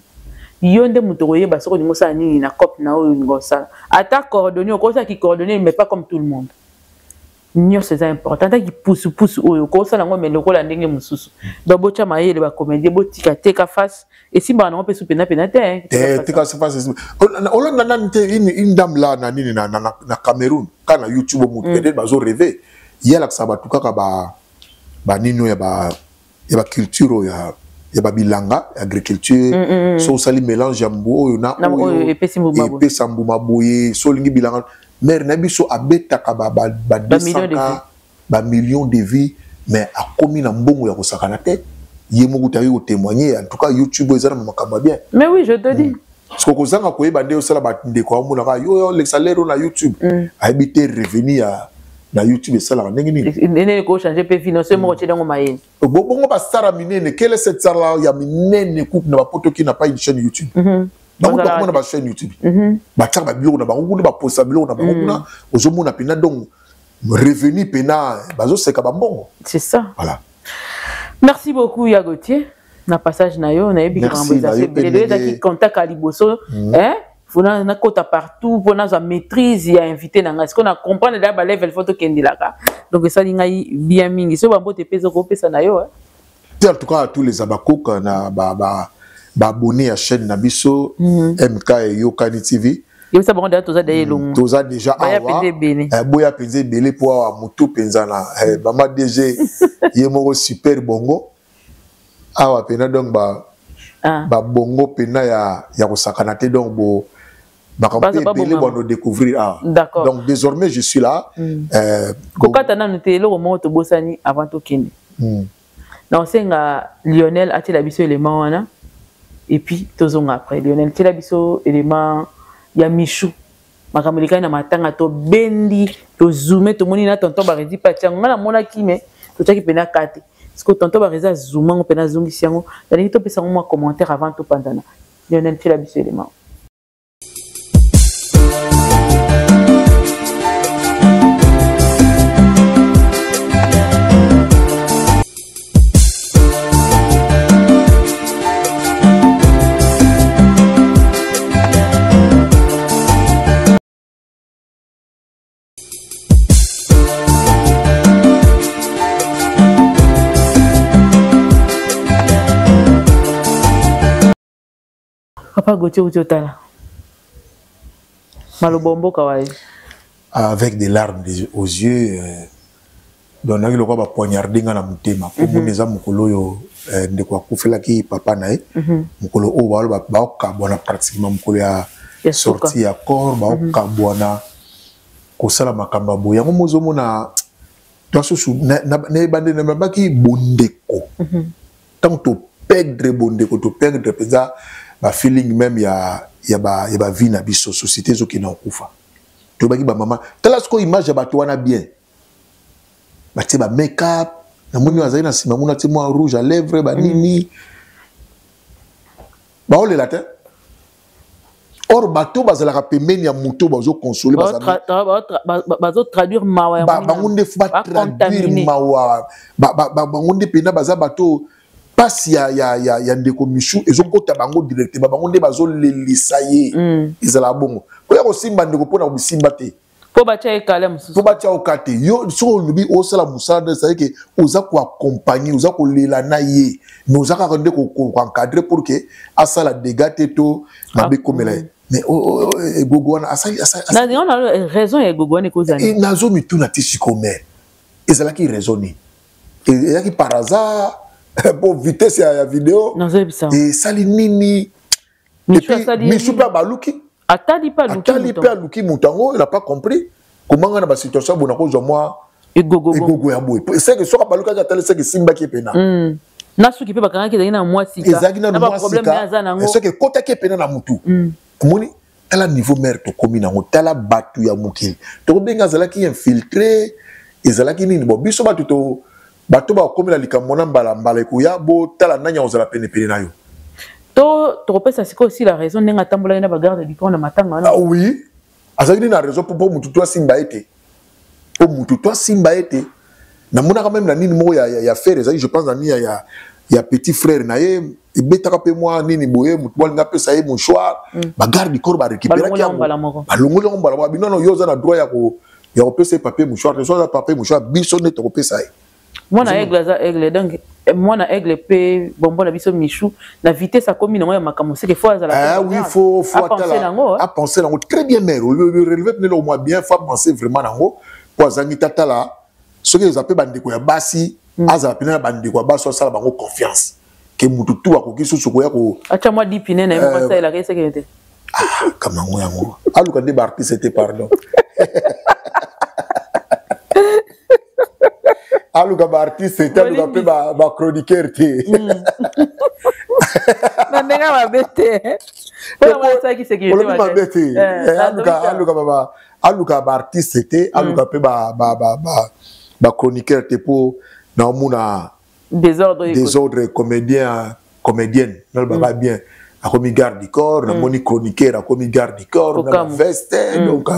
yo nde moto koyeba soko olingi osala nini na cope na oyo olingi osala ata coordonné okosaki coordonné mais pas comme tout le monde nyonso eza important ataki pusu oyo okosala yango me lokola ndenge mosusu donc botya mayele bacomédie botika teka face esimbaka nango mpe su penapena te teka face olanda nani te une dame là na nini na Cameroun ka na YouTube moto peut-être bazorêve ye alakisaka bato kaka banini oyo ya baculture oyo ya babilanga agriculture so osali mélange ya mbu oyo na oyo epesa mbuma boye so olingi bilanga mère na biso abetaka ba 200 ba millions de vies mais akomi na mbongo ya kosakana te ye moko tayi ko témoigner en tout cas YouTube ezana makambo bien mais oui je te dis parce que kozanga koyeba nde osala ba ndeko amona ka yo le salaire na YouTube habité revenu na YouTube esala ndenge nini nene ko changer pe financer mo ko tshela mayele bongo ba star minene quelle est cette star là ya minene coupe na ba poto qui n'a pas une chaîne YouTube donc on a ba chaîne YouTube ba tshaka ba biloko na ba ngulu ba posa biloko na ba ngulu ozomona pena donc revenu pena bazo seka ba mbongo c'est ça voilà merci beaucoup Yagotier na passage na yo na yebi merci qui contact à liboso hein fona na kota partout pona za maîtrise ya invité na est-ce qu'on a comprendre da ba level photo kendilaka donc ça linga bien mingi so ba mbote pesa ko pesa na yo en tout cas à tous les abakoka na ba abonné à chaîne Nabiso MK et Yokani TV yo ça bon toza d'ailleurs longo toza déjà boya penze belé pour moto penza na mama DG yemoko super bongo awa pena donc ba bongo pena ya kosakana te donc bo bon découvrir donc désormais je suis là kokata na noté le moment to bosani avant to kende donc senga Lionel a la biso élément wana et puis tozonga après Lionel la biso élément ya Michou makamulika na matanga to bendi to zoomer to moni na tonton baredi patia ngala mona kime to taki pena kate parce que tonton bareza zooma ngo pena zongi siango dali to pesa mo commentaire avant to pandana Lionel la biso élément Papa Gauthier Outiotala. Malobombo Kawaii. Avec des larmes aux yeux, donc on a eu le droit de poignarder dans la mutema. Pour nous, les hommes, de quoi faire qui papa nae, mukolo o ba kabona pratiquement mukolo a sorti à corps, ba kabona kosala makamba boya ngo mozomo na tosusu na bande na baki bondeko. Tant to perdre bondeko to perdre peza ba feeling même ya ba vie na biso société zo ki na kufa to baki ba mama tala sko image ya bato wana bien ba ti ba make up na moni wazali na sima mona ti mo rouge à lèvres ba nini ba ole la te or bato bazala ka pembeni ya muto bazo consoler bazo traduire mawa ba ngonde fu ba traduire mawa ba ngonde pena baza bato pasi ya ndeko Michou ezokota bango directement bango nde bazo lelisa ye ezala bongo oya ko simba ndeko pona ko simba te po batia ekale mususu po batia okate yo so lubi osala musada c'est que oza ko accompagner oza ko lela na ye mais oza ka ndeko ko encadrer pour que asala dégâts to mabe komela mais gogo wana asali na on a raison ya gogo wana kozana nazo mituna tisikomer ezala ki raisonner ezala ki par hasard pour vitesse ya vidéo et sali nini Michou pa baluki atali pa luki mutango il n'a pas compris comment na ba situation bona ko zo moi egogo ya boy c'est que soka baluka ka tele c'est que simba ki pena na suki pe bakanga ki na moi sika ezaki na moi sika ce que kota ke pena na mutu moni tala niveau mère to komi nango tala batu ya mukili to benga zalaki infiltré ezalaki nini bo biso batu to bato ba komi la likambo na mbala ekuya bo tala nanya ozala pene na yo to repesa siko aussi la raison nenga tambola na bagarde du corps na matanga ah oui azaki na raison pour mutu to simba ete po mutu to simba ete na mona quand même na nini mo ya faire ezali je pense na ni ya petit frère na ye ebetaka pe moi nini boye mutu bwa nga pesa ye mouchoir bagarde du corps ba récupérer ki balongoli mbala mo binono yo za na droit ya ko pesa papier mouchoir te so za papier mouchoir biso ne to ko pesa ye moi na aigle za aigle donc moi na aigle pe bonbon na biso michou na vitesse a commis ngo ya makambo c'est que faut azala ah oui faut à penser nango très bien mère le relever pneu au moins bien faut penser vraiment nango pour azangi tata là ce que les appellent bandeko ya basi azala pena bandeko ya basi sala bango confiance que mutu tu akoki susu ko ya ko acha moi dipine na mo ça la kese que ah kama ngo yango aluka de artiste c'était pardon aluka ba artiste c'était aluka pe ba chroniqueur te na nenga ba bete pour moi ça qui sécurité ba bete aluka baba aluka ba artiste c'était aluka pe ba chroniqueur te pour na muna désordre comédienne na ba bien a commis garde du corps na moni chroniqueur a commis garde du corps na veste donc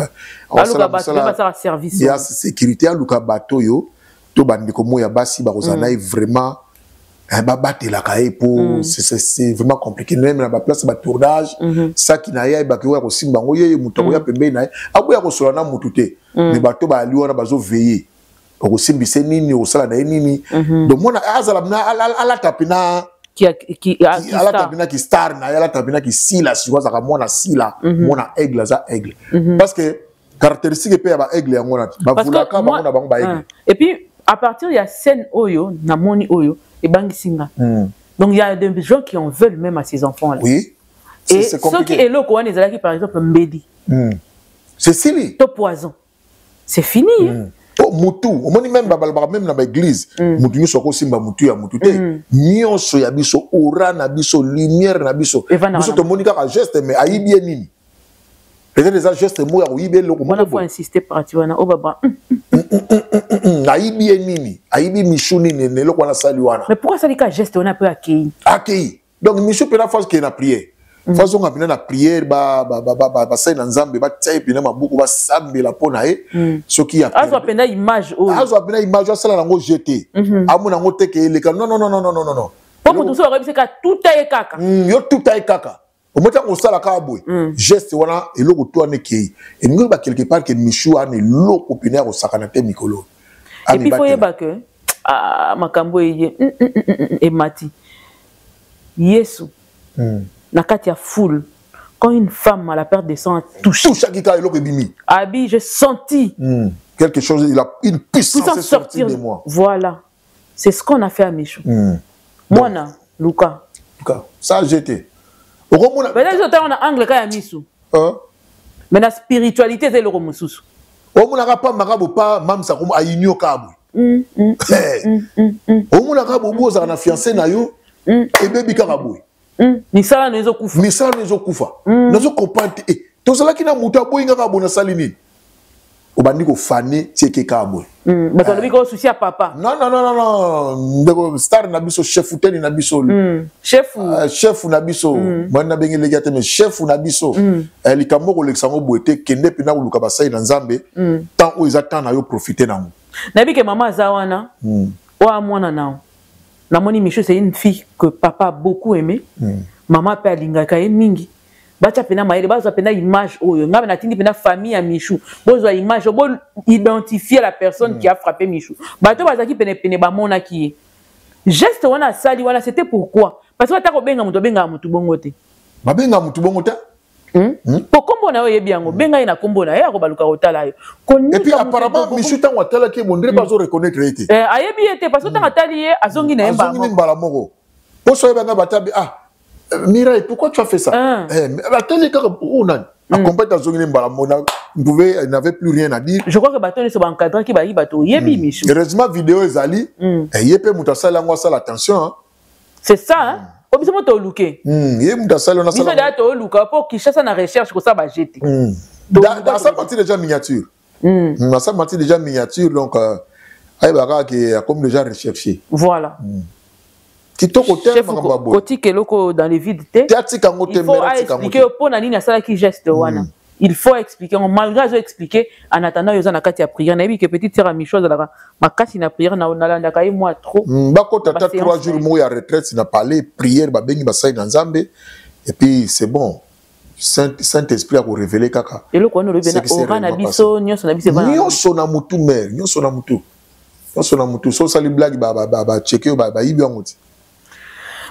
aluka ba ça service ya sécurité aluka bato yo to bandiko moya basi ba kozana vraiment ba batela kae pour c'est vraiment compliqué même na ba place ba tournage ça qui na ya ba ki wa ko simba ngo ye muto ya pembe na abu ya ko sola na mutu te mais bato ba ali wana bazo veiller ko simbise nini o sala na nini donc mona azala na ala tapina ala tapina ki star na ala tapina ki sila si waza ka mona sila mona aigle za aigle parce que caractéristique pe ya ba aigle yango na ba vulaka ba mona bango ba aigle et puis à partir de la scène oyo na moni oyo et bangisinga donc il y a des gens qui en veulent même à ces enfants là oui et ceux qui est là quoi les qui par exemple mbedi c'est silly to poison c'est fini oh mutu au moni même ba même na ba église mutu nyo soko simba mutu ya mutu te nyonso ya biso aura na biso lumière na biso biso to moni ka geste mais ayibi nini peut-être des gestes moya oyibe loko on faut insister parti wana o baba ayibi nini ayibi michou nini ne loko na sali wana mais pourquoi ça dit ka geste on a peu accueilli donc michou pe la force qui est na prière façon on a na prière ba sai na nzambe ba tsaye pina mabuku ba sambela pona e ce qui a azo penda image o azo penda image sala nango jeter amuna ngo teke le non pour tout ça c'est ka tout aye kaka yo tout aye kaka au moment où ça la kaboy geste wana eloko to aneki et nous ba quelque part que michou a ne loko pina au sakanate mikolo et puis faut yeba que makambo et mati yesu na kati ya foule quand une femme à la perte de sang touche chaque cas eloko bimi abi j'ai senti quelque chose il a une puissance sortie de moi voilà c'est ce qu'on a fait à Michou moi Luka ça j'étais mais là on a angle ka ya misu mais la spiritualité c'est le romususu o mona ka pa makabo pa mamsa ko ayinyo kabwe o mona ka bobo za na fiancé na yo e bebi ka kabwe ni sala nezo kufa nazo comprendre to sala kina mutu aboyinga ka bona salini obandi ko fane tieke kabwe bato lobi ko souci à papa non ndeko star na biso chef teni na biso chef na biso mwana bengele gate mais chef na biso likambo ko leksango boete kende pina kuluka basai na nzambe tant o ezata na yo profiter nango na bike mama zawana wa mwana nao la moni Michou c'est une fille que papa a beaucoup aimé maman pe alingaka ye mingi bacha pena maele bazo pena image oyo ngabe na tindi pena famille ya Michou bozo image bo identifier la personne qui a frappé Michou bato bazaki pene ba mona ki geste wana sali wana c'était pourquoi parce que atako benga mutu bongo te ba benga mutu bongo ta po kombo na yo yebiango benga ina kombo na yo akobaluka otala yo et puis apparemment Michou tango atala ke mondre bazo reconnaître ete ayebi ete parce que tango atali ye azongi na yemba azongi mbala moko po so yebanga batabi Mireille, pourquoi tu as fait ça? Attendez, il n'avait plus rien à dire. Je crois que Baton est encadré qui va y bateau. Yebi Michou. Heureusement, vidéo est ali. Et yepé moutasala ngwa sala attention. C'est ça, hein? Au besoin de looker. Dans sa recherche, ça va jeter. Dans sa partie déjà miniature. Dans sa partie déjà miniature, donc, il y a comme déjà recherché. Voilà. Chef, dans les vides, il faut expliquer pour Nani ça qui geste wana. Il faut expliquer malgré ça expliquer en attendant ils ont akati à prière na bi que petite sœur mi chose là ma kasi na prière na landa kai moi trop ba ko tata 3 jours moi ya retraite n'a parlé prière ba bengi ba sai na Nzambe et puis c'est bon Saint-Esprit a révélé kaka et le ko no le bena ora na biso nyonso na biso va nyonso na mutu mère nyonso na mutu so sali blague ba checker ba yibi ngoti.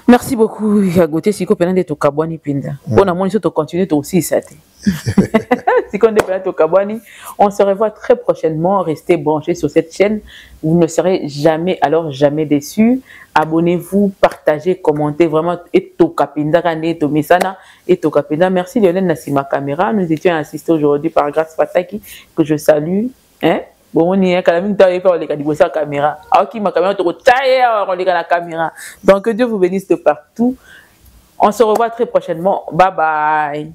Merci beaucoup, Yagoté. Si vous avez des Kabwani Pinda, on a moins de continuer aussi ça. Si vous avez des Kabwani, on se revoit très prochainement. Restez branchés sur cette chaîne. Vous ne serez jamais, alors jamais déçus. Abonnez-vous, partagez, commentez. Vraiment, et Tokapinda, et Tomesana, et Tokapinda. Merci Lionel Nassima Caméra. Nous étions assistés aujourd'hui par Grace Fataki, que je salue. Hein? Bon, on y est quand même la caméra. Ok, ma caméra, on est la caméra. Donc, que Dieu vous bénisse de partout. On se revoit très prochainement. Bye bye.